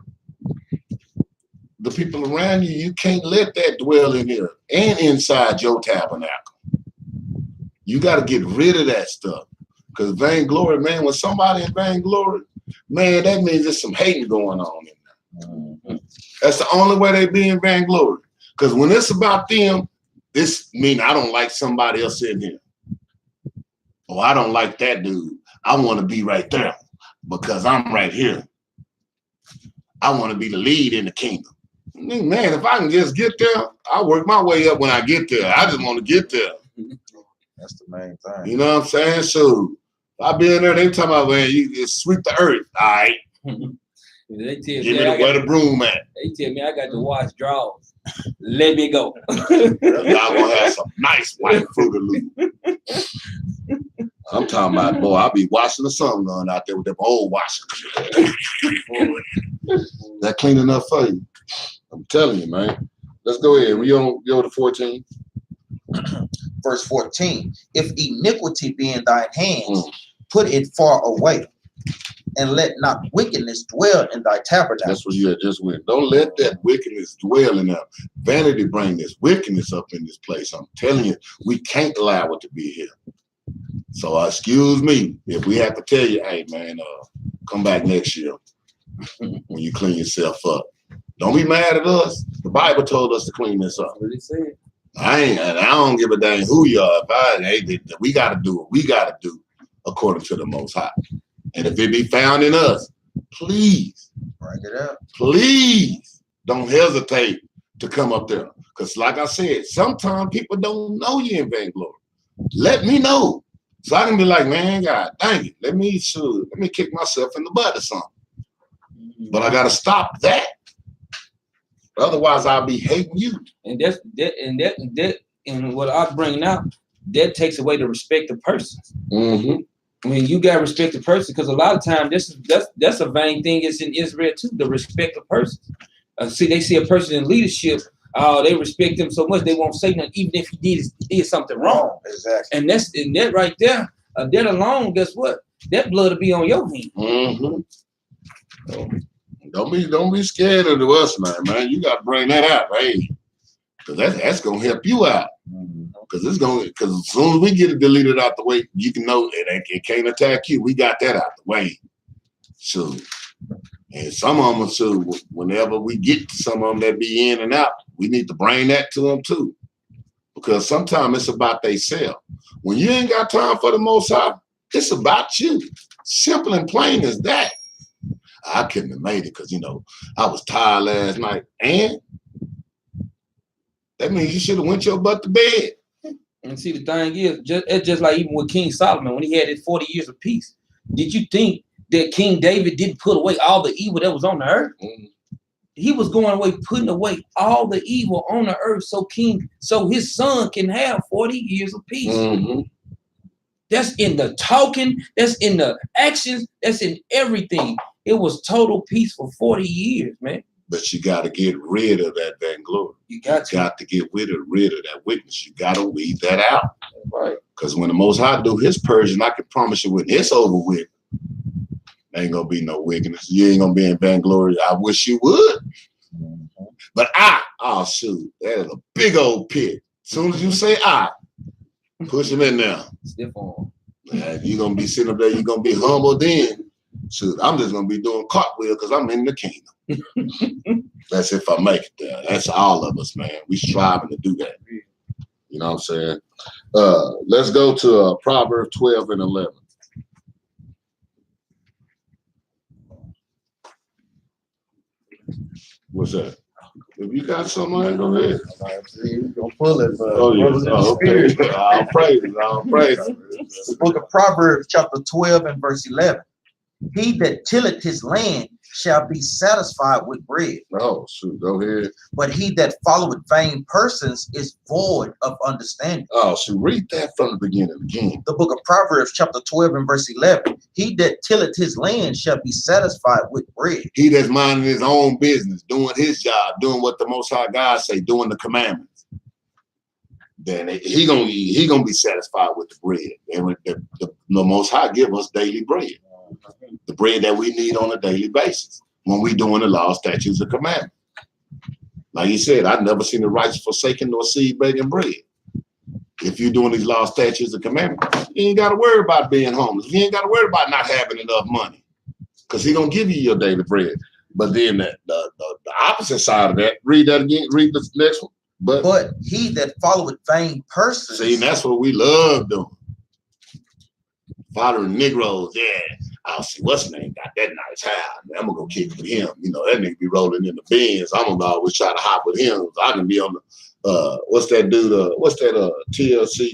Speaker 2: The people around you, you can't let that dwell in here and inside your tabernacle. You got to get rid of that stuff. Because vainglory, man, when somebody in vainglory, man, that means there's some hating going on in there.
Speaker 3: Mm-hmm.
Speaker 2: That's the only way they be in vainglory. Because when it's about them, this mean I don't like somebody else in here. Oh, I don't like that dude. I want to be right there because I'm right here. I want to be the lead in the kingdom. Man, if I can just get there, I'll work my way up when I get there. I just want to get there.
Speaker 3: That's the main thing.
Speaker 2: You know what I'm saying? So I be in there, they talking about, man, you just sweep the earth. All right.
Speaker 1: They tell
Speaker 2: Give me where the broom at.
Speaker 1: They tell me I got to wash drawers. Let me go.
Speaker 2: Y'all gonna have some nice white Fruit Loop. I'm talking about, boy, I'll be washing the sun gun out there with them old washers. That clean enough for you. I'm telling you, man. Let's go ahead. We on go to 14.
Speaker 3: Verse 14. If iniquity be in thine hands, put it far away, and let not wickedness dwell in thy tabernacle.
Speaker 2: That's what you had just went. Don't let that wickedness dwell in them. Vanity bring this wickedness up in this place. I'm telling you, we can't allow it to be here. So excuse me if we have to tell you, hey man, come back next year when you clean yourself up. Don't be mad at us. The Bible told us to clean this up.
Speaker 1: What he said.
Speaker 2: I don't give a dang who you are. We got to do what we got to do according to the Most High. And if it be found in us, please,
Speaker 3: bring it up.
Speaker 2: Please don't hesitate to come up there. Because like I said, sometimes people don't know you in vainglory. Let me know. So I can be like, man, God dang it. Let me kick myself in the butt or something. But I gotta stop that. Otherwise I'll be hating you.
Speaker 1: And and what I'm bringing out, that takes away the respect of persons.
Speaker 2: Mm-hmm.
Speaker 1: I mean, you gotta respect the person, because a lot of times that's a vain thing. It's in Israel too, the respect of persons. They see a person in leadership, they respect him so much they won't say nothing, even if he did something wrong.
Speaker 3: Exactly.
Speaker 1: And that right there, that alone, guess what? That blood will be on your hand.
Speaker 2: Mm-hmm. So, don't be scared of us, man. You gotta bring that out, hey, because that's gonna help you out. Because as soon as we get it deleted out the way, you can know it can't attack you. We got that out the way. So, and some of them, so whenever we get to some of them that be in and out, we need to bring that to them too. Because sometimes it's about they self. When you ain't got time for the Most High, it's about you. Simple and plain as that. I couldn't have made it because, I was tired last night. And that means you should have went your butt to bed.
Speaker 1: And see, the thing is, it's just like even with King Solomon, when he had his 40 years of peace, did you think that King David didn't put away all the evil that was on the earth? Mm-hmm. He was going away, putting away all the evil on the earth so his son can have 40 years of peace.
Speaker 2: Mm-hmm.
Speaker 1: That's in the talking, that's in the actions, that's in everything. It was total peace for 40 years, man.
Speaker 2: But you got to get rid of that vainglory. You got to get rid of that witness. You got to weed that out.
Speaker 1: Right.
Speaker 2: Because when the Most High do his purging, I can promise you when it's over with, there ain't going to be no wickedness. You ain't going to be in vainglory. I wish you would. Mm-hmm. But shoot, that is a big old pit. As soon as you say push him in there.
Speaker 1: Stiff on.
Speaker 2: You're going to be sitting up there, you're going to be humble then. Shoot, I'm just going to be doing cartwheel because I'm in the kingdom. That's if I make it there. That's all of us, man. We striving to do that. You know what I'm saying? Let's go to Proverbs 12 and 11. What's that? If you got something, go ahead.
Speaker 3: You're going to pull it.
Speaker 2: Okay. I'll praise it.
Speaker 3: The book of Proverbs, chapter 12 and verse 11. He that tilleth his land shall be satisfied with bread.
Speaker 2: Oh, shoot, go ahead.
Speaker 3: But he that followeth vain persons is void of understanding.
Speaker 2: Oh, so read that from the beginning again.
Speaker 3: The book of Proverbs, chapter 12 and verse 11. He that tilleth his land shall be satisfied with bread.
Speaker 2: He that's minding his own business, doing his job, doing what the Most High God say, doing the commandments. Then he gonna be satisfied with the bread. And the Most High give us daily bread. The bread that we need on a daily basis when we doing the law, statutes, and commandments. Like he said, I've never seen the righteous forsaken nor seed begging bread. If you're doing these law, statutes, and commandments, you ain't got to worry about being homeless. You ain't got to worry about not having enough money, because He gonna give you your daily bread. But then the opposite side of that, read that again. Read the next one.
Speaker 3: But he that followeth vain persons.
Speaker 2: See, that's what we love doing. Following Negroes, yeah. I'll see what's his name got that nice house. I'm gonna go kick with him. You know, that nigga be rolling in the Benz. I'm gonna always try to hop with him. So I can be on the what's that dude? What's that TLC?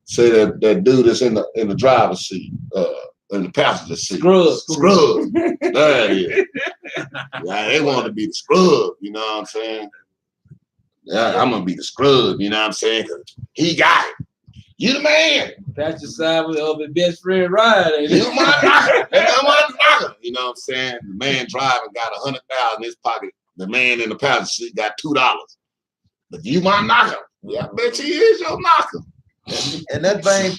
Speaker 2: Say that dude that's in the driver's seat, in the passenger seat. Scrub. There it is. Yeah, they want to be the scrub. You know what I'm saying? Yeah, I'm gonna be the scrub. You know what I'm saying? 'Cause he got it. You the man.
Speaker 1: That's the side of his best friend Ryan.
Speaker 2: You my knocker. You know what I'm saying? The man driving got 100,000 in his pocket. The man in the passenger seat got $2. But you my knocker. Yeah, I bet he is your knocker.
Speaker 3: And that vain,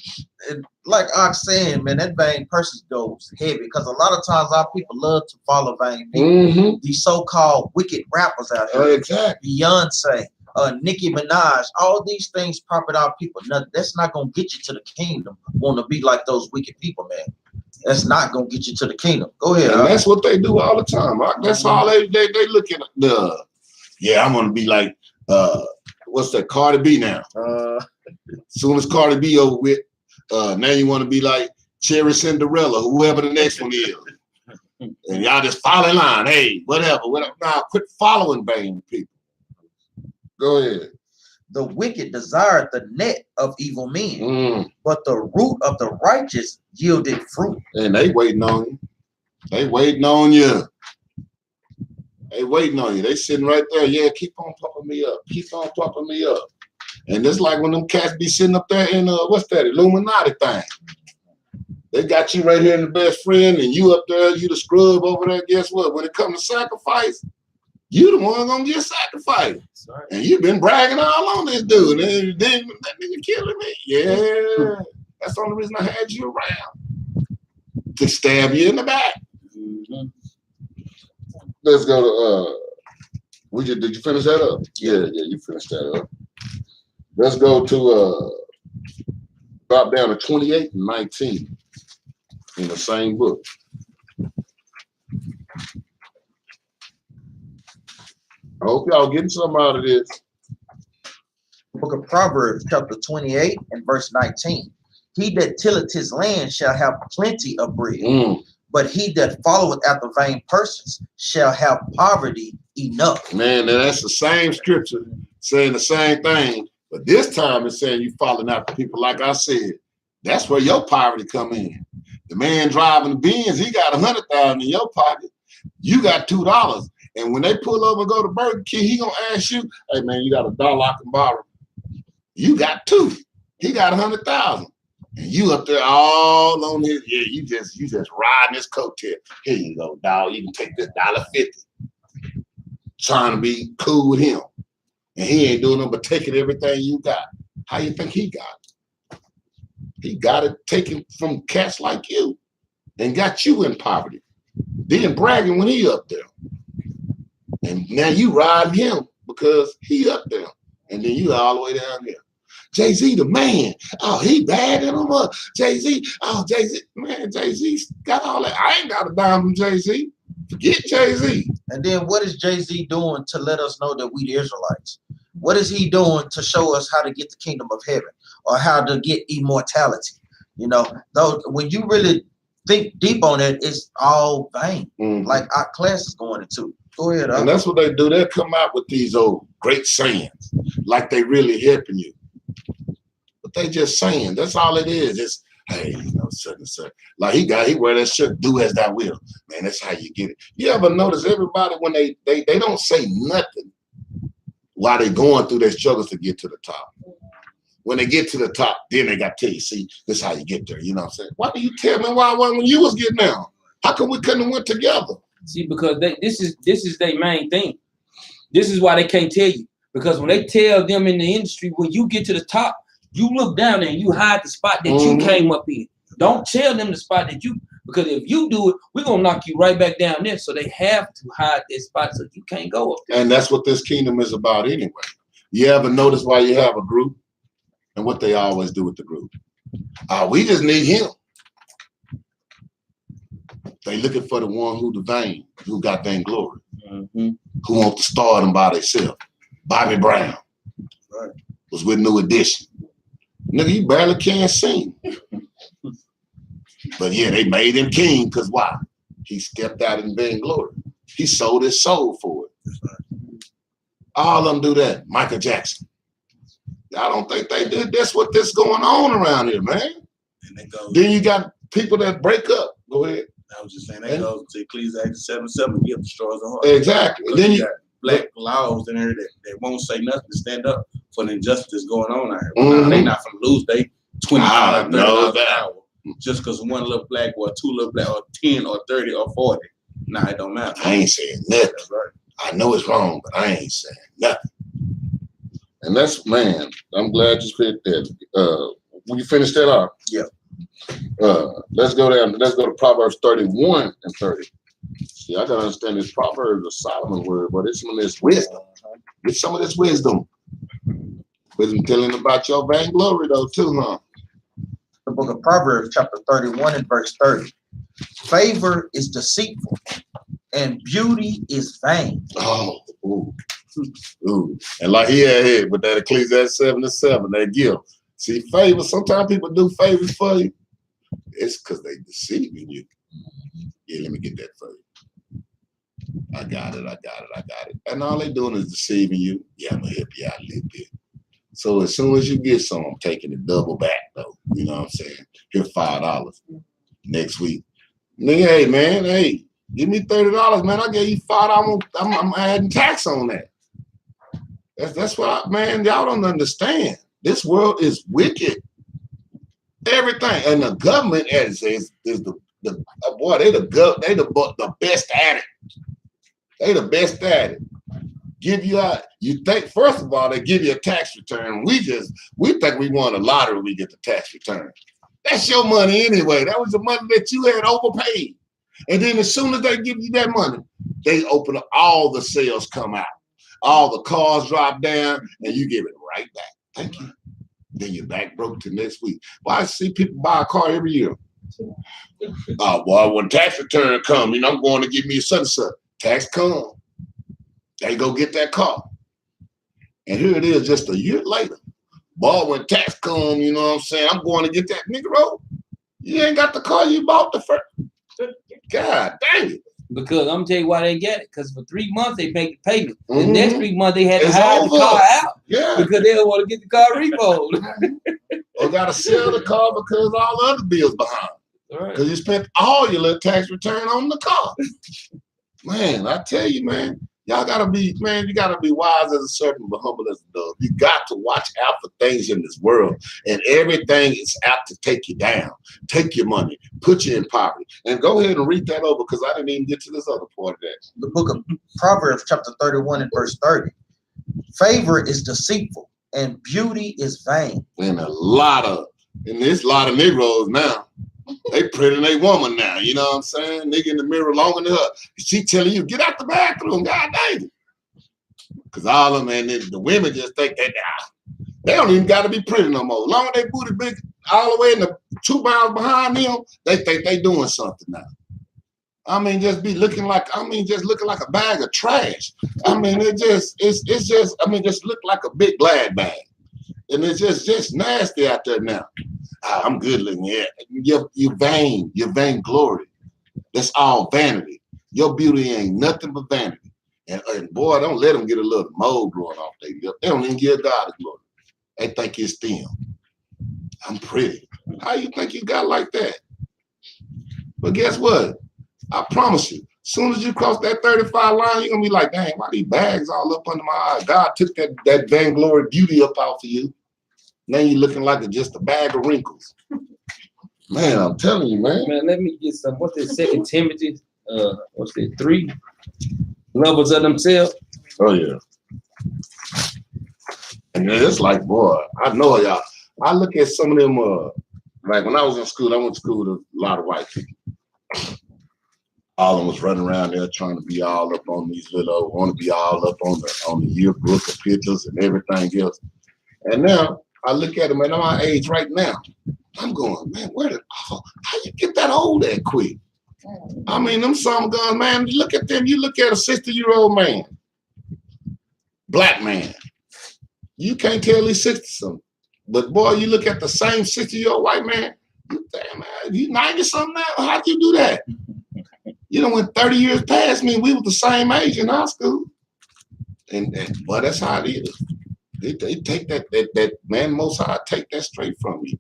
Speaker 3: like Ox saying, man, that vain person goes heavy because a lot of times our people love to follow vain people.
Speaker 2: Mm-hmm.
Speaker 3: These so-called wicked rappers out here,
Speaker 2: Exactly.
Speaker 3: Beyonce, Nicki Minaj, all these things popping out people. Now, that's not gonna get you to the kingdom. Want to be like those wicked people, man? That's not gonna get you to the kingdom. Go ahead.
Speaker 2: And that's what they do all the time. That's all they look at the. Yeah, I'm gonna be like what's that? Cardi B now. Soon as Cardi B over with, now you want to be like Cherry Cinderella, whoever the next one is. And y'all just follow in line. Hey, whatever. Now quit following vain people. Go ahead.
Speaker 3: The wicked desired the net of evil men, but the root of the righteous yielded fruit.
Speaker 2: And they waiting on you. They waiting on you. They waiting on you. They sitting right there. Yeah, keep on pumping me up. Keep on pumping me up. And it's like when them cats be sitting up there in what's that, Illuminati thing. They got you right here in the best friend, and you up there, you the scrub over there. Guess what? When it comes to sacrifice, you the one gonna get sacrificed. Right. And you've been bragging all on this dude. And then that nigga killing me. Yeah. That's the only reason I had you around. To stab you in the back. Mm-hmm. Let's go to did you finish that up? Yeah, you finished that up. Let's go to drop down to 28 and 19 in the same book. I hope y'all getting something out of this.
Speaker 3: Book of Proverbs, chapter 28 and verse 19. He that tilleth his land shall have plenty of bread, but he that followeth after vain persons shall have poverty enough. Man,
Speaker 2: that's the same scripture saying the same thing, but this time it's saying you following after people. Like I said, that's where your poverty come in. The man driving the Benz, he got 100,000 in your pocket. You got $2. And when they pull over and go to Burger King, he gonna ask you, hey man, you got $1 I can borrow? You got $2. He got 100,000. And you up there all on his, yeah, you just riding his coattail. Here you go, dog. You can take this $1.50. Trying to be cool with him. And he ain't doing nothing but taking everything you got. How you think he got it? He got it taken from cats like you and got you in poverty. Then bragging when he up there. And now you ride him because he up there. And then you all the way down there. Jay-Z the man. Oh, he bad in him up. Jay-Z. Oh, Jay-Z. Man, Jay-Z got all that. I ain't got a dime from Jay-Z. Forget Jay-Z.
Speaker 3: And then what is Jay-Z doing to let us know that we the Israelites? What is he doing to show us how to get the kingdom of heaven or how to get immortality? You know, though when you really think deep on it, it's all vain. Like our class is going into. Go ahead.
Speaker 2: And that's what they do. They'll come out with these old great sayings, like they really helping you. But they just saying. That's all it is. It's, hey, you know, certain. Like he wear that shirt, do as thou will. Man, that's how you get it. You ever notice everybody when they don't say nothing while they going through their struggles to get to the top. When they get to the top, then they got to tell you, see, this is how you get there. You know what I'm saying? Why do you tell me why when you was getting down? How come we couldn't have went together?
Speaker 1: See, because this is their main thing. This is why they can't tell you. Because when they tell them in the industry, when you get to the top, you look down there and you hide the spot that you came up in. Don't tell them the spot that you, because if you do it, we're going to knock you right back down there. So they have to hide their spot so you can't go up there.
Speaker 2: And that's what this kingdom is about anyway. You ever notice why you have a group? And what they always do with the group. We just need him. They looking for the one who the vain, who got vainglory, who want to start them by themselves. Bobby Brown was with New Edition. Nigga, you barely can't sing. But yeah, they made him king because why? He stepped out in vainglory. He sold his soul for it. All of them do that. Michael Jackson. I don't think they did. That's what this going on around here, man.
Speaker 4: And they go,
Speaker 2: then you got people that break up. Go ahead.
Speaker 4: I was just saying, they go to Ecclesiastes 7:7, give destroys the heart.
Speaker 2: Exactly. And then
Speaker 4: you got black laws in here that won't say nothing to stand up for the injustice going on out here. Nah, they not from lose. They $25, $30 an hour just because one little black or two little black or 10 or 30 or 40. Nah, it don't matter.
Speaker 2: I ain't saying nothing.
Speaker 4: That's right.
Speaker 2: I know it's wrong, but I ain't saying nothing. And that's, man, I'm glad you said that. Will you finish that off?
Speaker 3: Yeah.
Speaker 2: Let's go down. Let's go to Proverbs 31 and 30. See, I gotta understand this Proverbs is a Solomon word, but it's some of this wisdom. Get some of this wisdom. Wisdom telling about your vainglory though, too, huh?
Speaker 3: The book of Proverbs, chapter 31 and verse 30. Favor is deceitful, and beauty is vain.
Speaker 2: Oh, ooh. Ooh. And like he had here with that Ecclesiastes 7:7, that gift. See, favor, sometimes people do favors for you. It's because they deceiving you. Yeah, let me get that for you. I got it. And all they doing is deceiving you. Yeah, I'm gonna help you out a little bit. So as soon as you get some, I'm taking it double back though. You know what I'm saying? Here $5 next week. Nigga, hey man, hey, give me $30, man. I gave you $5. I'm adding tax on that. That's what man, y'all don't understand. This world is wicked. Everything. And the government is the boy, they the best at it. They the best at it. Give you you think, first of all, they give you a tax return. We think we won a lottery when we get the tax return. That's your money anyway. That was the money that you had overpaid. And then as soon as they give you that money, they open up, all the sales come out. All the cars drop down and you give it right back. Thank you. Then you're back broke to next week. Well, I see people buy a car every year. Well, when tax return come, I'm going to give me a such and such. Tax come. They go get that car. And here it is just a year later. Boy, when tax come, you know what I'm saying? I'm going to get that nigga roll. You ain't got the car you bought the first. God dang it.
Speaker 1: Because I'm gonna tell you why they get it. Because for 3 months they make the payment. The next 3 months they had to hire the car out.
Speaker 2: Yeah.
Speaker 1: Because they don't want to get the car repoed.
Speaker 2: Or gotta sell the car because all the other bills behind. Because you spent all your little tax return on the car. Man, I tell you, man, y'all gotta be, man, you gotta be wise as a serpent, but humble as a dove. You got to watch out for things in this world, and everything is out to take you down, take your money, put you in poverty. And go ahead and read that over because I didn't even get to this other part of that.
Speaker 3: The book of Proverbs, chapter 31 and verse 30. Favor is deceitful, and beauty is vain.
Speaker 2: And there's a lot of Negroes now. They pretty they woman now, you know what I'm saying? Nigga in the mirror longer than her. She telling you, get out the bathroom, god dang it. Because all of them, and the women just think that they don't even got to be pretty no more. Long as they booty big all the way in the 2 miles behind them, they think they doing something now. I mean, just looking like a bag of trash. I mean, just look like a big glad bag. And it's just nasty out there now. I'm good looking. Yeah, you're vain. You're vainglory. That's all vanity. Your beauty ain't nothing but vanity. And boy, don't let them get a little mold growing off their lip. They don't even give God the glory. They think it's them. I'm pretty. How you think you got like that? But guess what? I promise you, as soon as you cross that 35 line, you're gonna be like, dang, why these bags all up under my eyes? God took that vainglory beauty up off of you. Now you're looking like just a bag of wrinkles. Man, I'm telling you, man.
Speaker 1: Man, let me get some. What's that? 2 Timothy? 3 levels of themselves.
Speaker 2: Oh yeah. And it's like, boy, I know y'all. I look at some of them. Like when I was in school, I went to school with a lot of white people. All of them was running around there trying to be all up on these want to be all up on the yearbook of pictures and everything else. And now I look at them at my age right now. I'm going, man, how you get that old that quick? I mean, them some guns, man, look at them. You look at a 60-year-old man, black man. You can't tell he's 60-something. But boy, you look at the same 60-year-old white man, you damn man, you 90-something now? How'd you do that? You know, when 30 years past me, we were the same age in high school. And boy, that's how it is. They take that man Most High take that straight from you.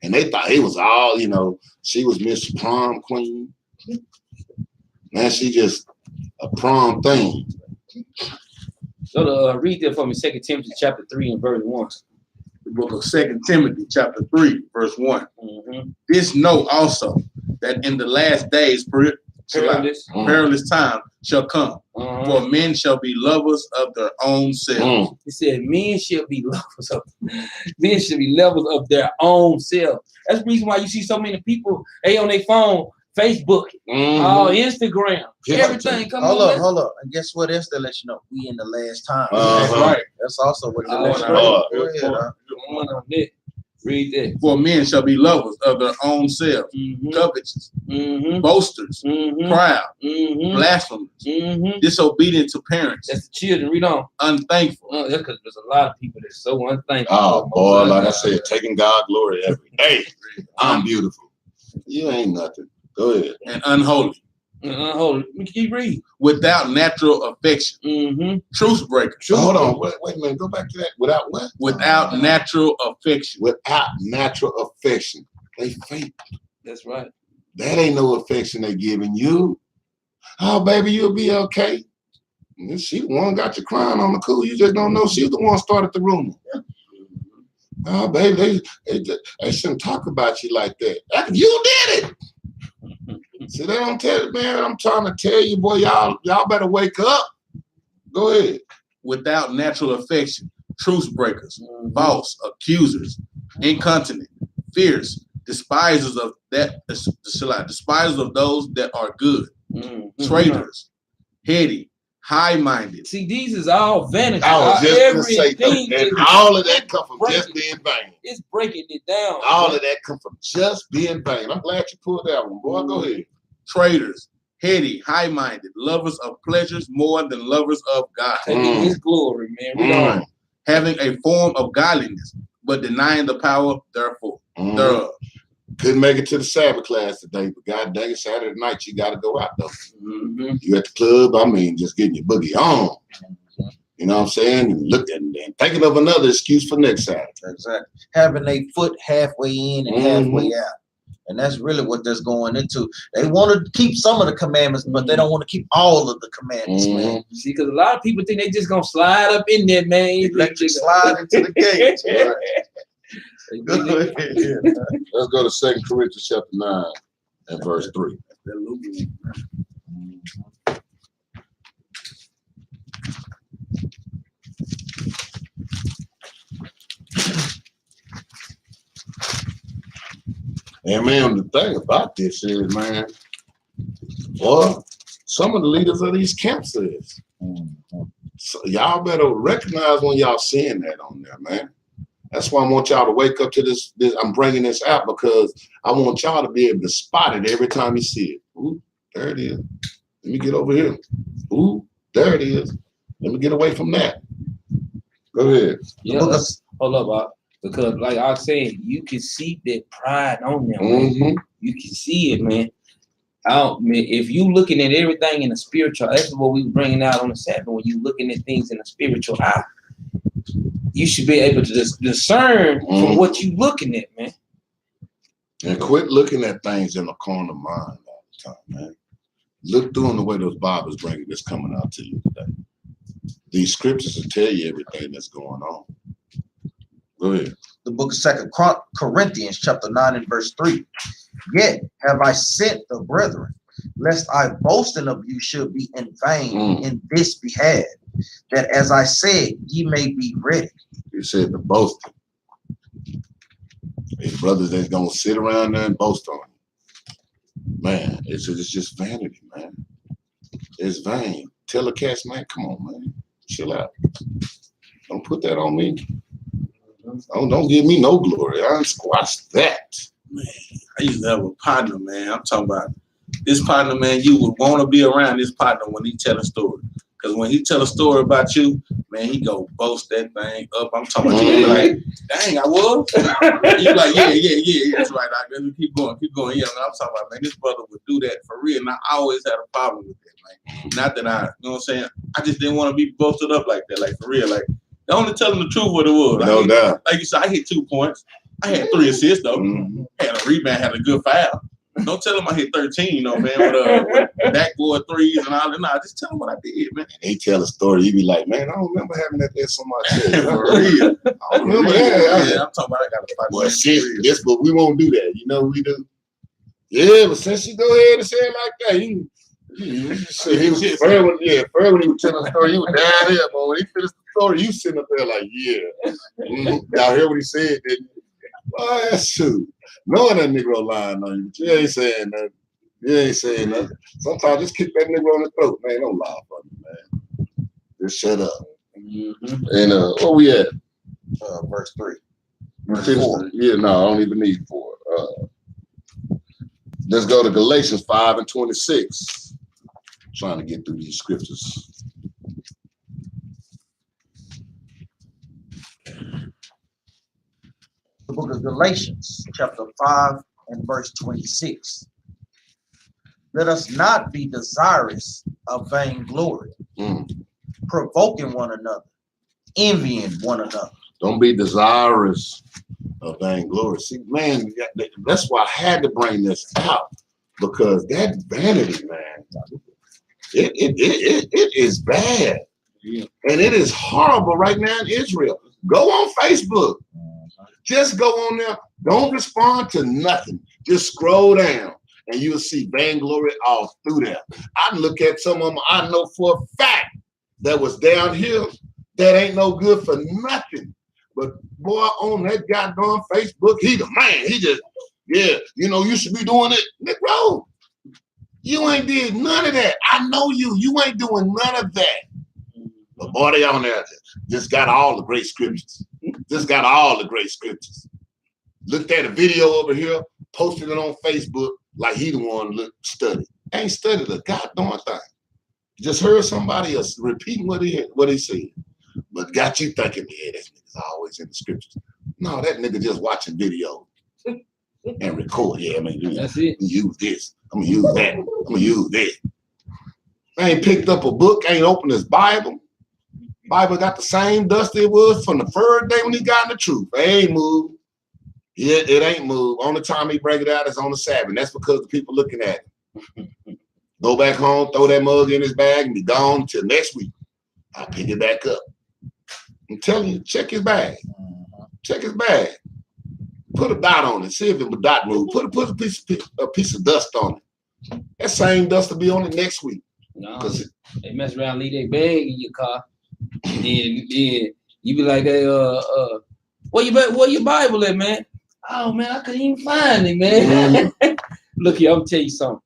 Speaker 2: And they thought it was all, you know, she was Miss Prom Queen. Man, she just a prom thing.
Speaker 1: So read that for me, 2 Timothy chapter 3 and verse 1.
Speaker 4: The book of 2 Timothy chapter 3, verse 1.
Speaker 1: Mm-hmm.
Speaker 4: This know also that in the last days perilous time shall come. For men shall be lovers of their own selves.
Speaker 1: He said men should be lovers of their own selves. That's the reason why you see so many people on their phone, Facebook, Instagram, everything.
Speaker 3: Hold up. And guess what else they let you know? We in the last time.
Speaker 4: That's right.
Speaker 3: That's also what they let you know. Go ahead,
Speaker 1: Read that.
Speaker 4: For men shall be lovers of their own selves, covetous, boasters, proud, blasphemous, disobedient to parents.
Speaker 1: That's the children. Read on.
Speaker 4: Unthankful.
Speaker 1: That's because there's a lot of people that's so unthankful.
Speaker 2: Oh boy, like I said, taking God glory every day. I'm beautiful. You ain't nothing. Go ahead.
Speaker 4: And unholy.
Speaker 1: Hold on. Keep reading.
Speaker 4: Without natural affection. Truce breaker.
Speaker 2: Hold on. Wait a minute. Go back to that. Without what?
Speaker 4: Without natural affection.
Speaker 2: Without natural affection. They fake.
Speaker 1: That's right.
Speaker 2: That ain't no affection they giving you. Oh, baby, you'll be okay. And she the one got you crying on the cool. You just don't know she's the one started the rumor. Oh, baby, they shouldn't talk about you like that. You did it. See, they don't tell you, man. I'm trying to tell you, boy, y'all better wake up. Go ahead.
Speaker 4: Without natural affection, truce breakers, false accusers, incontinent, fierce, despisers of those that are good, traitors, heady, high-minded.
Speaker 1: See, these is all vanity.
Speaker 2: I was just going to say, and all of that come from just being vain.
Speaker 1: It's breaking it down.
Speaker 2: All of that come from just being vain. I'm glad you pulled that one, boy. Go ahead.
Speaker 4: Traitors, heady, high-minded, lovers of pleasures more than lovers of God.
Speaker 1: Taking His glory, man.
Speaker 4: Having a form of godliness, but denying the power thereof.
Speaker 2: Couldn't make it to the Sabbath class today, but God dang it, Saturday night you got to go out though. You at the club, I mean, just getting your boogie on. You know what I'm saying? And looking and thinking of another excuse for next Saturday.
Speaker 3: Exactly. Having a foot halfway in and halfway out. And that's really what that's going into. They want to keep some of the commandments, but they don't want to keep all of the commandments, man.
Speaker 1: See, because a lot of people think they just gonna slide up in there, man.
Speaker 3: Electric slide into the gate.
Speaker 2: Let's go to 2 Corinthians chapter 9 and verse 3. And man, the thing about this is, man, well, some of the leaders of these camps is. So y'all better recognize when y'all seeing that on there, man. That's why I want y'all to wake up to this. I'm bringing this out because I want y'all to be able to spot it every time you see it. Ooh, there it is. Let me get over here. Ooh, there it is. Let me get away from that. Go ahead.
Speaker 1: Yeah, hold up, Bob. Because like I was saying, you can see that pride on them. You can see it, man. If you looking at everything in a spiritual, that's what we were bringing out on the Sabbath. When you looking at things in a spiritual eye, you should be able to discern from what you looking at, man.
Speaker 2: And quit looking at things in a carnal mind all the time, man. Look through them the way those Bibles bringing this coming out to you today. These scriptures will tell you everything that's going on. Go ahead.
Speaker 3: The book of 2 Corinthians chapter 9 and verse 3. Yet have I sent the brethren, lest I boasting of you should be in vain in this behalf, that as I said, ye may be ready.
Speaker 2: He said the boasting. His brothers that's gonna sit around there and boast on you. Man, it's just vanity, man. It's vain. Tell the cats, man, come on, man. Chill out. Don't put that on me. Don't give me no glory. I ain't squash that.
Speaker 4: Man, I used to have a partner, man. I'm talking about this partner, man. You would want to be around this partner when he tell a story. Because when he tell a story about you, man, he go boast that thing up. I'm talking about you like, dang, I was. You like, yeah, that's right. Keep going. Yeah, man, I'm talking about, man, this brother would do that for real. And I always had a problem with that, man. Not that I, you know what I'm saying? I just didn't want to be boasted up like that, like for real. Like, only telling the truth what it was.
Speaker 2: No doubt.
Speaker 4: Like you said, I hit 2 points. I had 3 assists though. Had a rebound, had a good foul. Don't tell him I hit 13, man, with backboard threes and all that. Nah, just tell him what I did, man.
Speaker 2: He tell a story, you be like, man, I don't remember having that there so much.
Speaker 4: For real.
Speaker 2: I don't remember that.
Speaker 4: Yeah, I'm talking about I got to fight.
Speaker 2: Well, yes, but we won't do that. You know what we do? Yeah, but since you go ahead and say it like that, he was Fred when he was telling the story, he was down here, but when he finished the story, you sitting up there like, yeah. Y'all hear what he said, didn't you? Well, that's true. Knowing that Negro lying on you, but you ain't saying nothing. You ain't saying nothing. Sometimes just kick that Negro in the throat, man. Don't lie for me, man. Just shut up. And where we at?
Speaker 3: Verse 3.
Speaker 2: Verse 4. Yeah, no, I don't even need 4. Let's go to Galatians 5 and 26. I'm trying to get through these scriptures.
Speaker 3: The book of Galatians, chapter 5 and verse 26. Let us not be desirous of vainglory, provoking one another, envying one another.
Speaker 2: Don't be desirous of vainglory. See, man, that's why I had to bring this out, because that vanity, man, it is bad. Yeah. And it is horrible right now in Israel. Go on Facebook. Just go on there. Don't respond to nothing. Just scroll down and you'll see vainglory all through there. I look at some of them I know for a fact that was down here that ain't no good for nothing. But boy, on that goddamn Facebook, he the man. He just, yeah, you should be doing it. Negro, you ain't did none of that. I know you. You ain't doing none of that. But boy, they on there just got all the great scriptures. Just got all the great scriptures. Looked at a video over here, posted it on Facebook like he the one studied. Ain't studied a goddamn thing. Just heard somebody else repeating what he said. But got you thinking, yeah, that nigga's always in the scriptures. No, that nigga just watching videos and record. Yeah,
Speaker 1: that's it.
Speaker 2: Use this. I'm gonna use that. I'm gonna use that. Ain't picked up a book, ain't opened his Bible. Bible got the same dust it was from the first day when he got in the truth. It ain't moved. Yeah, it ain't moved. Only time he bring it out is on the Sabbath. That's because the people looking at him. Go back home, throw that mug in his bag, and be gone until next week. I'll pick it back up. I'm telling you, check his bag. Check his bag. Put a dot on it. See if the dot move. Put a piece of dust on it. That same dust will be on it next week.
Speaker 1: No, they mess around, leave their bag in your car. Then you be like, hey, where your Bible at, man? Oh man, I couldn't even find it, man. Look here, I'm gonna tell you something.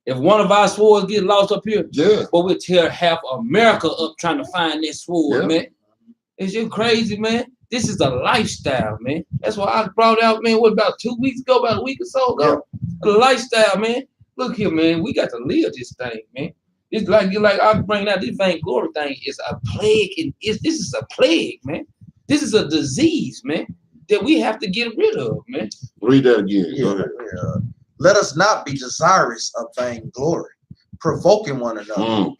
Speaker 1: If one of our swords get lost up here, but we'll tear half America up trying to find that sword, man. It's just crazy, man. This is a lifestyle, man. That's why I brought out, man, about 2 weeks ago, about a week or so ago. A lifestyle, man. Look here, man. We got to live this thing, man. It's like I bring out this vainglory thing is a plague, and this is a plague, man. This is a disease, man, that we have to get rid of, man.
Speaker 2: Read that again.
Speaker 3: Yeah. Let us not be desirous of vainglory, provoking one another,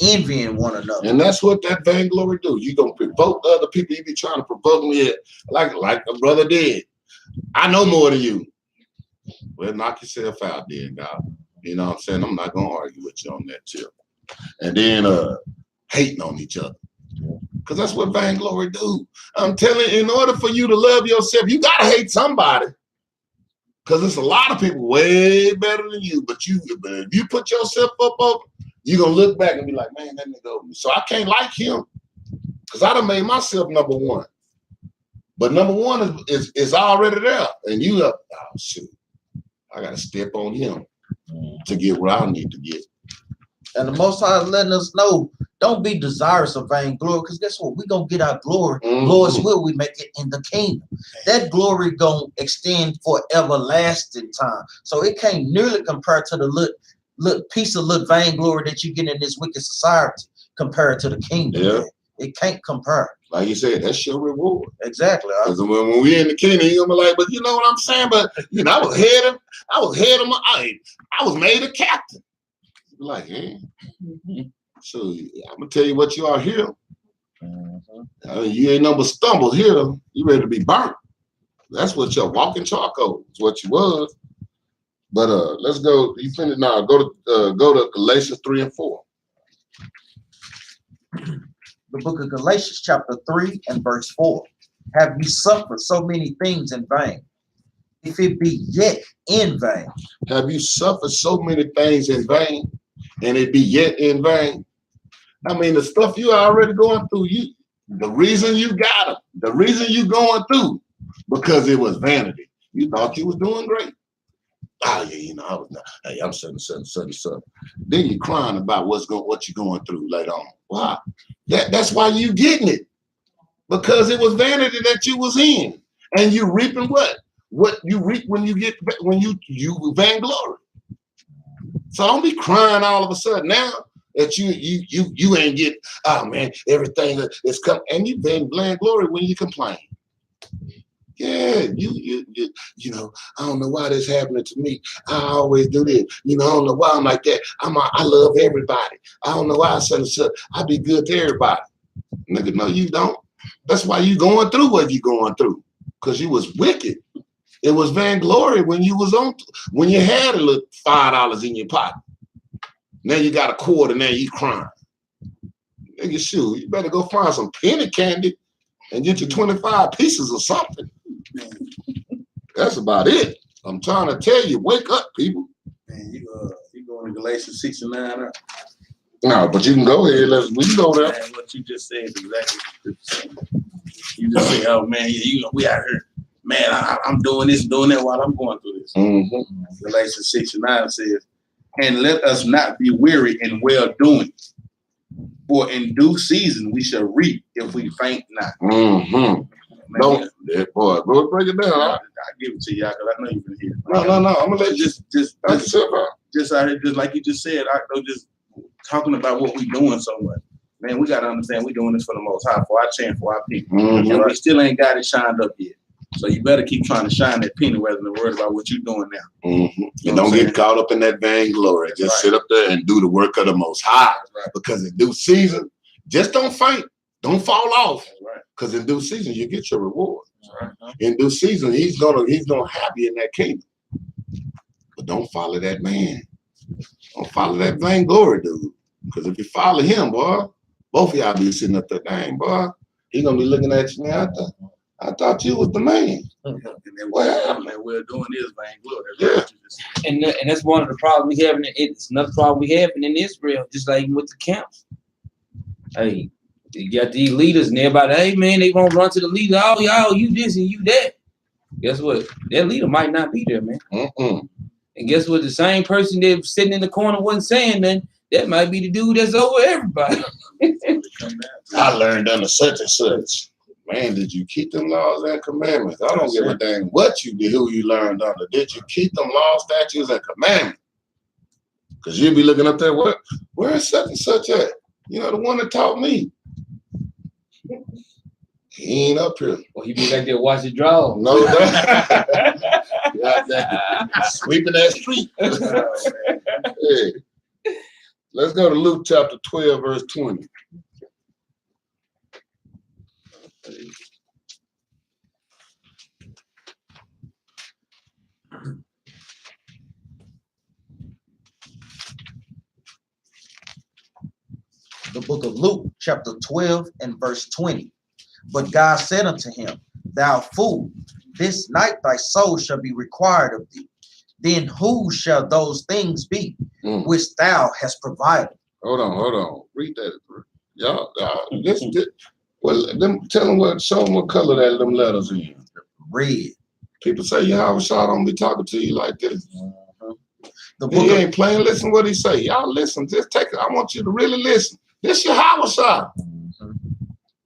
Speaker 3: envying one another.
Speaker 2: And that's what that vainglory do. You gonna provoke other people. You be trying to provoke me like a brother did. I know more than you. Well, knock yourself out, there, God. You know what I'm saying? I'm not gonna argue with you on that tip. And then hating on each other. Because that's what vainglory do. I'm telling you, in order for you to love yourself, you gotta hate somebody. Because there's a lot of people way better than you. But if you put yourself up, you're gonna look back and be like, man, that nigga over me. So I can't like him. Because I done made myself number one. But number one is already there. And you up, oh shoot. I gotta step on him to get where I need to get.
Speaker 3: And the Most High is letting us know, Don't be desirous of vainglory, because guess what? We're going to get our glory.
Speaker 2: Mhm.
Speaker 3: Lord's will, we make it in the kingdom. That glory going to extend for everlasting time. So it can't nearly compare to the little piece of little vainglory that you get in this wicked society compared to the kingdom.
Speaker 2: Yeah.
Speaker 3: Man. It can't compare.
Speaker 2: Like you said, that's your reward.
Speaker 3: Exactly.
Speaker 2: Because when we in the kingdom, you're gonna be like, but you know what I'm saying? But you know, I was made a captain. Like, so I'm gonna tell you what you are here. You ain't number stumble here. You ready to be burnt. That's what you're walking charcoal. It's what you was. But let's go. You finished now. Go to Galatians 3 and 4.
Speaker 3: The book of Galatians, chapter 3 and verse 4. Have you suffered so many things in vain? If it be yet in vain.
Speaker 2: Have you suffered so many things in vain, and it be yet in vain? I mean, the stuff you are already going through, the reason you got it, the reason you going through, because it was vanity. You thought you was doing great. Oh yeah, you know, I was not. Hey, I'm certain. Then you're crying about what you're going through later on. Why? That's why you getting it, because it was vanity that you was in, and you reaping what? What you reap when you vainglory. So don't be crying all of a sudden now that you ain't get. Oh man, everything is coming, and you vainglory when you complain. Yeah, you know, I don't know why this happening to me. I always do this. You know, I don't know why I'm like that. I love everybody. I don't know why I be good to everybody. Nigga, no, you don't. That's why you going through what you going through. Because you was wicked. It was vainglory when you had a little $5 in your pocket. Now you got a quarter, now you crying. Nigga, shoot, you better go find some penny candy and get you 25 pieces or something. That's about it. I'm trying to tell you, wake up, people.
Speaker 4: Man, you going to Galatians 6 and 9?
Speaker 2: No, but you can go ahead. We can go there.
Speaker 4: Man, what you just said is exactly. You just say, "Oh man, we out here, man. I'm doing this, doing that while I'm going through this."
Speaker 2: Mm-hmm.
Speaker 4: Galatians 6 and 9 says, "And let us not be weary in well doing, for in due season we shall reap if we faint not."
Speaker 2: Mm-hmm. Don't, boy, go break it down.
Speaker 4: I'll give it to y'all because I know you can hear.
Speaker 2: No. I'm gonna let you
Speaker 4: just out here, just like you just said. I know, just talking about what we doing so much. Man, we gotta understand we're doing this for the Most High, for our chance, for our people, and we still ain't got it shined up yet. So you better keep trying to shine that penny rather than worry about what you're doing now.
Speaker 2: Mm-hmm. And don't get caught up in that vainglory. Just sit up there and do the work of the Most High. Because in due season, just don't faint. Don't fall off. Because in due season, you get your reward. In due season, he's gonna have you in that kingdom. But don't follow that man. Don't follow that vainglory dude. Because if you follow him, boy, both of y'all be sitting up there, dang, boy, he gonna be looking at you now. I thought you was the man.
Speaker 4: And then we're doing this vainglory.
Speaker 2: Yeah.
Speaker 1: And that's one of the problems we have. It's another problem we have in Israel, just like with the camps. Hey, you got these leaders and everybody, hey man, they gonna run to the leader. Oh, y'all, you this and you that. Guess what? That leader might not be there, man. And guess what? The same person that was sitting in the corner wasn't saying nothing. That might be the dude that's over everybody.
Speaker 2: I learned under such and such. Man, did you keep them laws and commandments? I don't give a dang what you did, who you learned under. Did you keep them laws, statutes, and commandments? Because you'll be looking up there, where is such and such at? You know, the one that taught me. He ain't up here.
Speaker 1: Well, he be like there watching draw.
Speaker 2: No doubt. Sweeping that street. Hey. Let's go to Luke chapter 12, verse 20.
Speaker 3: The book of Luke, chapter 12 and verse 20. But God said unto him, Thou fool, this night thy soul shall be required of thee. Then who shall those things be which thou hast provided?
Speaker 2: Hold on. Read that. Y'all listen to tell them show them what color that them letters in.
Speaker 3: Red.
Speaker 2: People say, Yahweh Shah don't be talking to you like this. The book ain't playing. Listen what he say. Y'all listen. Just take it. I want you to really listen. This your house shop.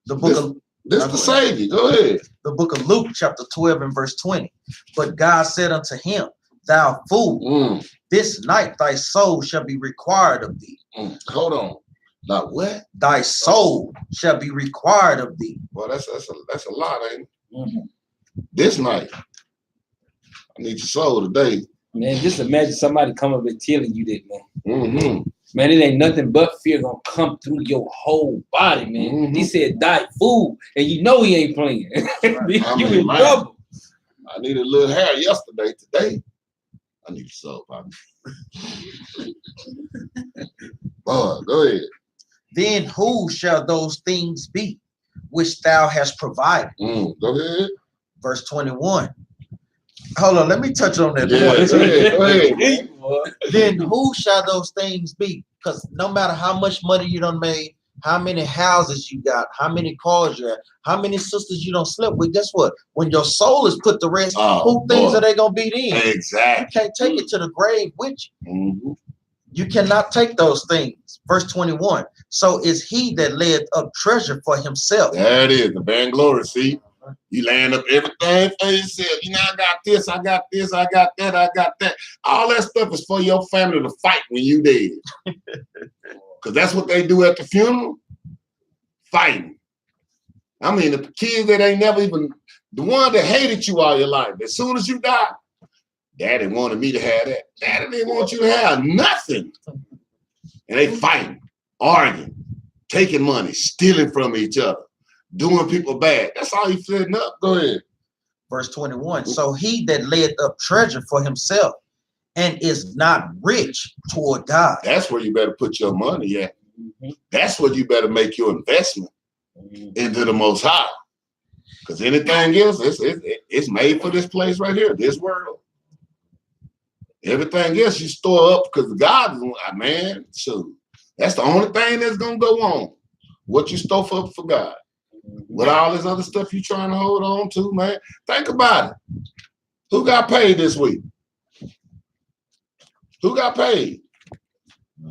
Speaker 3: The book of
Speaker 2: This the Savior. Go ahead.
Speaker 3: The book of Luke, chapter 12 and verse 20. But God said unto him, thou fool, this night thy soul shall be required of thee.
Speaker 2: Hold on. Like what?
Speaker 3: Thy soul shall be required of thee.
Speaker 2: Well, that's a lot, ain't it? This night. I need your soul today.
Speaker 1: Man, just imagine somebody come up and telling you that, man. Man, it ain't nothing but fear gonna come through your whole body, man. He said, die fool, and you know he ain't playing. You in trouble.
Speaker 2: I need a little hair yesterday. Today, I need your soul, partner. Boy, go ahead.
Speaker 3: Then who shall those things be which thou hast provided?
Speaker 2: Go ahead.
Speaker 3: Verse 21. Hold on, let me touch on that
Speaker 2: point. Go ahead.
Speaker 3: Then who shall those things be? Because no matter how much money you done made, how many houses you got, how many cars you have, how many sisters you don't sleep with, guess what? When your soul is put to rest, who things are they gonna be then?
Speaker 2: Exactly.
Speaker 3: You can't take it to the grave with you. You cannot take those things. Verse 21. So is he that laid up treasure for himself.
Speaker 2: There it is, the vainglory. See, you laying up everything for yourself. You know, I got this, I got this, I got that, I got that. All that stuff is for your family to fight when you dead. Because that's what they do at the funeral. Fighting. I mean, the kids that ain't never even, the one that hated you all your life, as soon as you die, Daddy wanted me to have that. Daddy didn't want you to have nothing. And they fighting, arguing, taking money, stealing from each other, doing people bad. That's all you setting up. Go ahead.
Speaker 3: Verse 21. So he that laid up treasure for himself and is not rich toward God.
Speaker 2: That's where you better put your money at. That's where you better make your investment into the Most High. Because anything else, it's made for this place right here, this world. Everything else you store up because God is, man, so that's the only thing that's going to go on. What you store up for God. With all this other stuff you trying to hold on to, man. Think about it. Who got paid this week? Who got paid?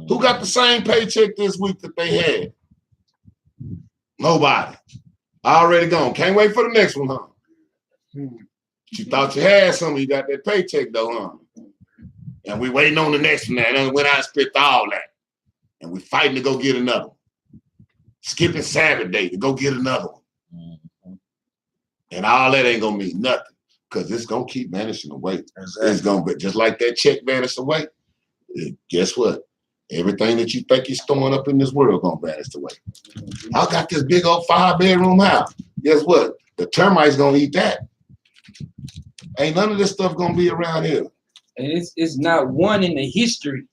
Speaker 2: Who got the same paycheck this week that they had? Nobody. Already gone. Can't wait for the next one, huh? You thought you had something, you got that paycheck though, huh? And we waiting on the next one. And then went out and spent all that. And we fighting to go get another one. Skipping Sabbath day to go get another one. And all that ain't gonna mean nothing. Because it's gonna keep vanishing away. Exactly. It's gonna be just like that check vanished away. Guess what? Everything that you think you're storing up in this world gonna vanish away. I got this big old 5-bedroom house. Guess what? The termites gonna eat that. Ain't none of this stuff gonna be around here.
Speaker 1: And it's not one in the history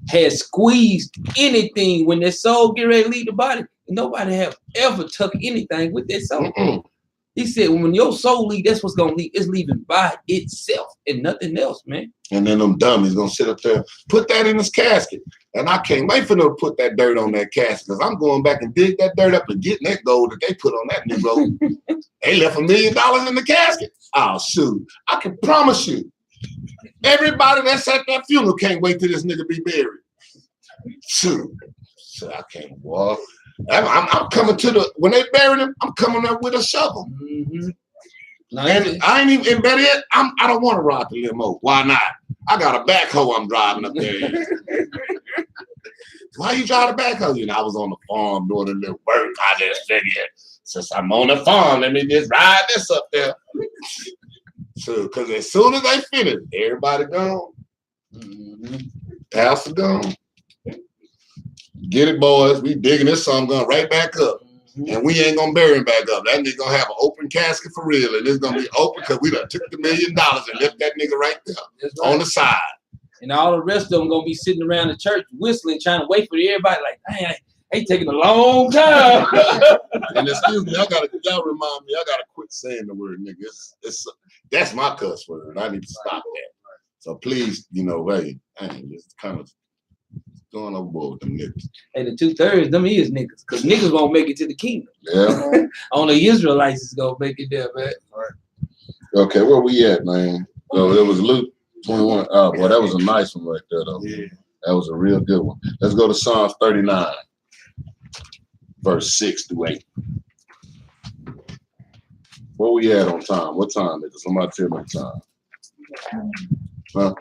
Speaker 1: has squeezed anything when their soul get ready to leave the body. Nobody have ever took anything with their soul. He said, when your soul leave, that's what's gonna leave. It's leaving by itself and nothing else, man. And
Speaker 2: then them dummies gonna sit up there, put that in his casket. And I can't wait for them to put that dirt on that casket because I'm going back and dig that dirt up and getting that gold that they put on that Negro. They left $1 million in the casket. Oh, shoot. I can promise you, everybody that's at that funeral can't wait till this nigga be buried. Shoot. So I can't walk. I'm coming to the, when they bury him, I'm coming up with a shovel.
Speaker 1: No,
Speaker 2: and I ain't even, better yet, I don't want to ride the limo. Why not? I got a backhoe I'm driving up there. Why you drive the backhoe? You know, I was on the farm doing a little work. I just figured, since I'm on the farm, let me just ride this up there. So, because as soon as they finish, everybody gone. Pastor gone. Get it, boys. We digging this song going right back up. And we ain't gonna bury him back up. That nigga gonna have an open casket for real. And it's gonna be open because we done took the $1 million and left that nigga right there on the side.
Speaker 1: And all the rest of them gonna be sitting around the church whistling, trying to wait for everybody. Like, dang, they taking a long time.
Speaker 2: And excuse me, y'all remind me, I gotta quit saying the word nigga. That's my cuss word. I need to stop that. So please, you know, hey, just kind of going overboard with them niggas.
Speaker 1: Hey, the 2/3, them is niggas. Because niggas won't make it to the kingdom.
Speaker 2: Yeah.
Speaker 1: Only Israelites is gonna make it there, man.
Speaker 2: Okay, where we at, man? Oh, it was Luke 21. Oh, boy, that was a nice one right there, though. Yeah. That was a real good one. Let's go to Psalms 39. verse 6 through 8. Where we at on time? What time is it? Somebody tell me the time. Huh?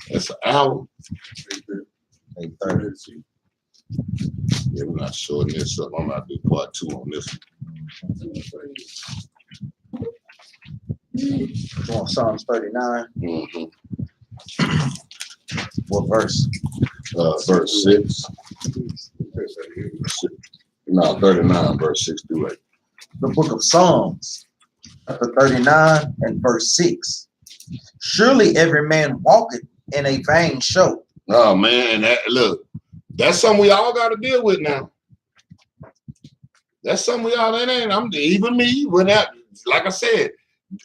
Speaker 2: It's an hour.
Speaker 3: 8:30.
Speaker 2: Yeah, we're not shorting this up. I'm not doing part 2 on this
Speaker 3: On Psalms 39.
Speaker 2: one.
Speaker 3: What verse?
Speaker 2: Verse 6. No, 39, verse 6 through 8.
Speaker 3: The book of Psalms, chapter 39 and verse 6. Surely every man walketh in a vain show.
Speaker 2: Oh man, look, that's something we all got to deal with now. That's something we all even me, when that, like I said,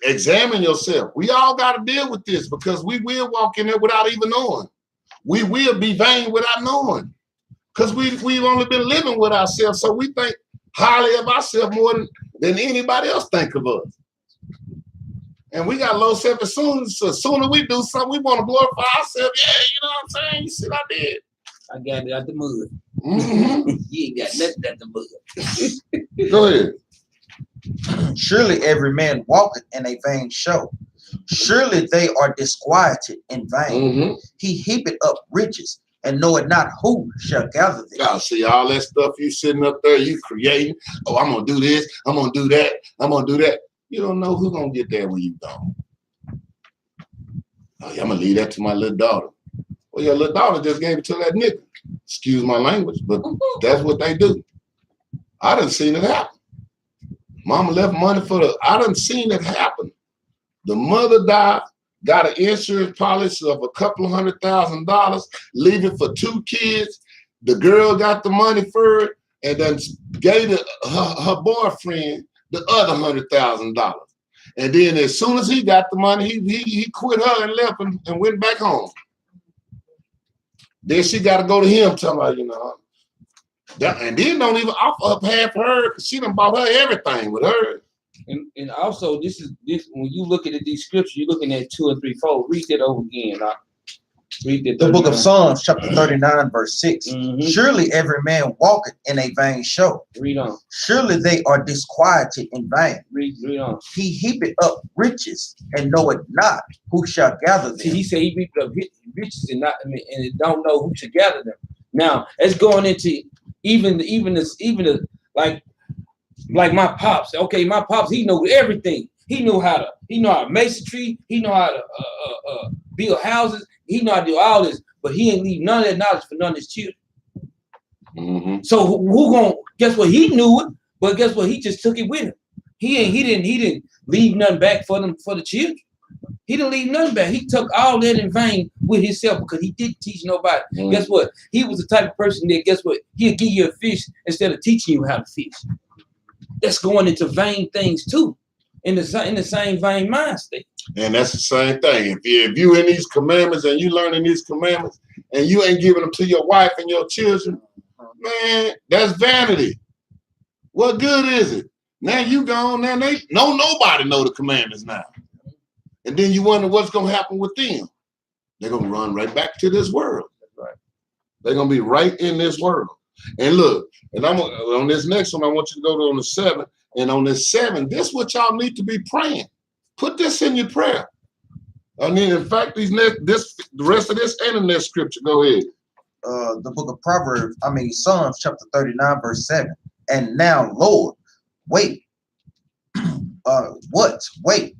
Speaker 2: examine yourself. We all got to deal with this because we will walk in there without even knowing. We will be vain without knowing. Because we've only been living with ourselves, so we think highly of ourselves more than anybody else think of us. And we got low self-esteem, so as soon as we do something, we want to glorify ourselves. Yeah, you know what I'm saying? You see what I did?
Speaker 1: I got it out the mud.
Speaker 2: Mm-hmm.
Speaker 1: You ain't got nothing out the mud.
Speaker 2: Go ahead.
Speaker 3: Surely every man walketh in a vain show. Surely they are disquieted in vain.
Speaker 2: Mm-hmm.
Speaker 3: He heapeth up riches and knoweth not who shall gather them.
Speaker 2: Y'all see all that stuff you sitting up there, you creating. Oh, I'm going to do this. I'm going to do that. I'm going to do that. You don't know who's going to get there when you gone. Oh, yeah, I'm going to leave that to my little daughter. Well, your little daughter just gave it to that nigga. Excuse my language, but that's what they do. I done seen it happen. Mama left money I done seen it happen. The mother died, got an insurance policy of a couple of $100,000, leave it for 2 kids. The girl got the money for it and then gave her boyfriend the other $100,000. And then as soon as he got the money, he quit her and left and went back home. Then she got to go to him, talking about, you know, and then don't even offer up half of her because she done bought her everything with her.
Speaker 1: And also, this when you looking at these scriptures, you're looking at 2 and 3, 4. Read that over again. Read that.
Speaker 3: The book of Psalms, chapter 39, verse 6.
Speaker 1: Mm-hmm.
Speaker 3: Surely every man walketh in a vain show.
Speaker 1: Read on.
Speaker 3: Surely they are disquieted in vain.
Speaker 1: Read on.
Speaker 3: He heapeth up riches and knoweth not who shall gather them.
Speaker 1: See, he said he heaped up riches and don't know who should gather them. Now, it's going into even like my pops. Okay, my pops, he knew everything. He knew how to masonry. He know how to build houses. He know how to do all this, but he ain't leave none of that knowledge for none of his children.
Speaker 2: Mm-hmm.
Speaker 1: So who gonna guess what? He knew it, but guess what? He just took it with him. He didn't leave nothing back for the children. He didn't leave nothing back. He took all that in vain with himself because he didn't teach nobody. Mm-hmm. Guess what? He was the type of person that, guess what? He'll give you a fish instead of teaching you how to fish. That's going into vain things too, in the same vain mind state.
Speaker 2: And that's the same thing. If you in these commandments and you learning these commandments and you ain't giving them to your wife and your children, man, that's vanity. What good is it? Now you gone. Now nobody know the commandments now. And then you wonder what's gonna happen with them. They're gonna run right back to this world.
Speaker 1: Right.
Speaker 2: They're gonna be right in this world. And look, and I'm on this next one. I want you to go to on the 7th. And on this 7th, this is what y'all need to be praying. Put this in your prayer. I mean, in fact, the rest of this and the next scripture. Go ahead.
Speaker 3: The book of Psalms chapter 39, verse 7. And now, Lord, wait. What? Wait.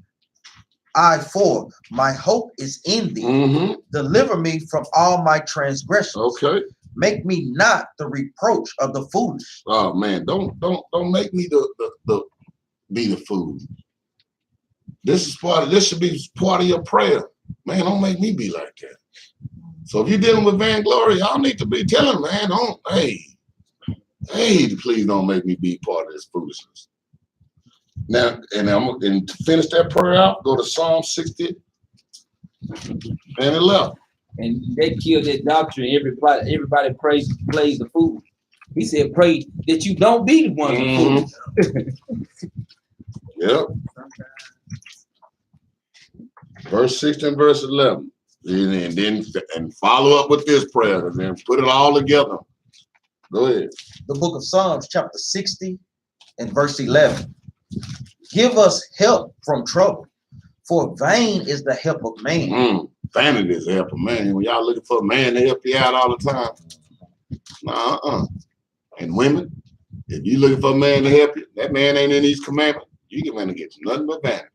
Speaker 3: For my hope is in thee.
Speaker 2: Mm-hmm.
Speaker 3: Deliver me from all my transgressions.
Speaker 2: Okay.
Speaker 3: Make me not the reproach of the foolish.
Speaker 2: Oh man, don't make me be the fool. This should be part of your prayer. Man, don't make me be like that. So if you're dealing with vainglory, y'all need to be telling, man, please don't make me be part of this foolishness. Now, and to finish that prayer out, go to Psalm 60 and 11.
Speaker 1: And they killed that doctrine. Everybody plays the fool. He said, pray that you don't be the one.
Speaker 2: Mm-hmm. Yep. Verse 6 and verse 11. And then follow up with this prayer and then put it all together. Go ahead.
Speaker 3: The book of Psalms, chapter 60 and verse 11. Give us help from trouble, for vain is the help of man.
Speaker 2: Vanity is the help of man. When y'all looking for a man to help you out all the time, And women, if you looking for a man to help you, that man ain't in these commandments. You gonna get nothing but vanity.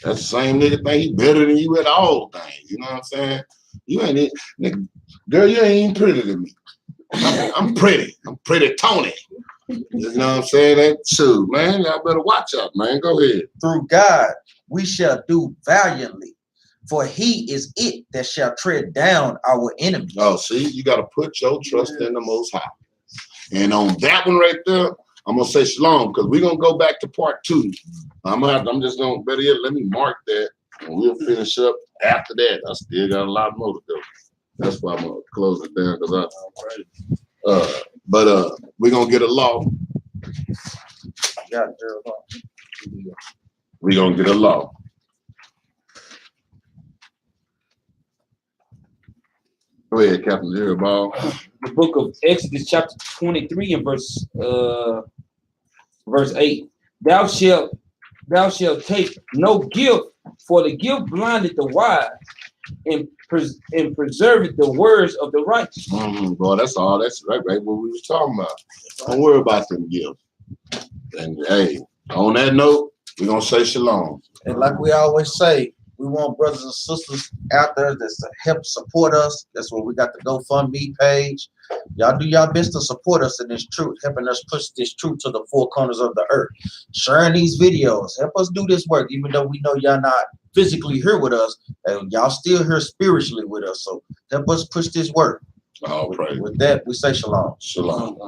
Speaker 2: That's the same nigga think he better than you at all things. You know what I'm saying? You ain't it, nigga. Girl, you ain't even pretty than me. I'm pretty. I'm pretty Tony. You know what I'm saying? That too, man. Y'all better watch out, man. Go ahead.
Speaker 3: Through God we shall do valiantly, for he is it that shall tread down our enemies.
Speaker 2: Oh, see, you got to put your trust in the Most High. And on that one right there, I'm gonna say shalom because we're gonna go back to part 2. I'm just gonna better yet, let me mark that and we'll finish up after that. I still got a lot more to go. That's why I'm gonna close it down because we're gonna get a law. We're gonna get a law. Go ahead, Captain Jerry-Ball.
Speaker 1: The book of Exodus, chapter 23 and verse 8. Thou shalt take no gift, for the gift blinded the wise, and preserveth the words of the righteous.
Speaker 2: Boy, that's all. That's right what we was talking about. Don't worry about them gifts. And hey, on that note, we're gonna say shalom.
Speaker 3: And like we always say, we want brothers and sisters out there that's to help support us. That's where we got the GoFundMe page. Y'all do your best to support us in this truth, helping us push this truth to the four corners of the earth. Sharing these videos, help us do this work, even though we know y'all not physically here with us, and y'all still here spiritually with us. So help us push this work.
Speaker 2: All praise.
Speaker 3: With that, we say shalom.
Speaker 2: Shalom.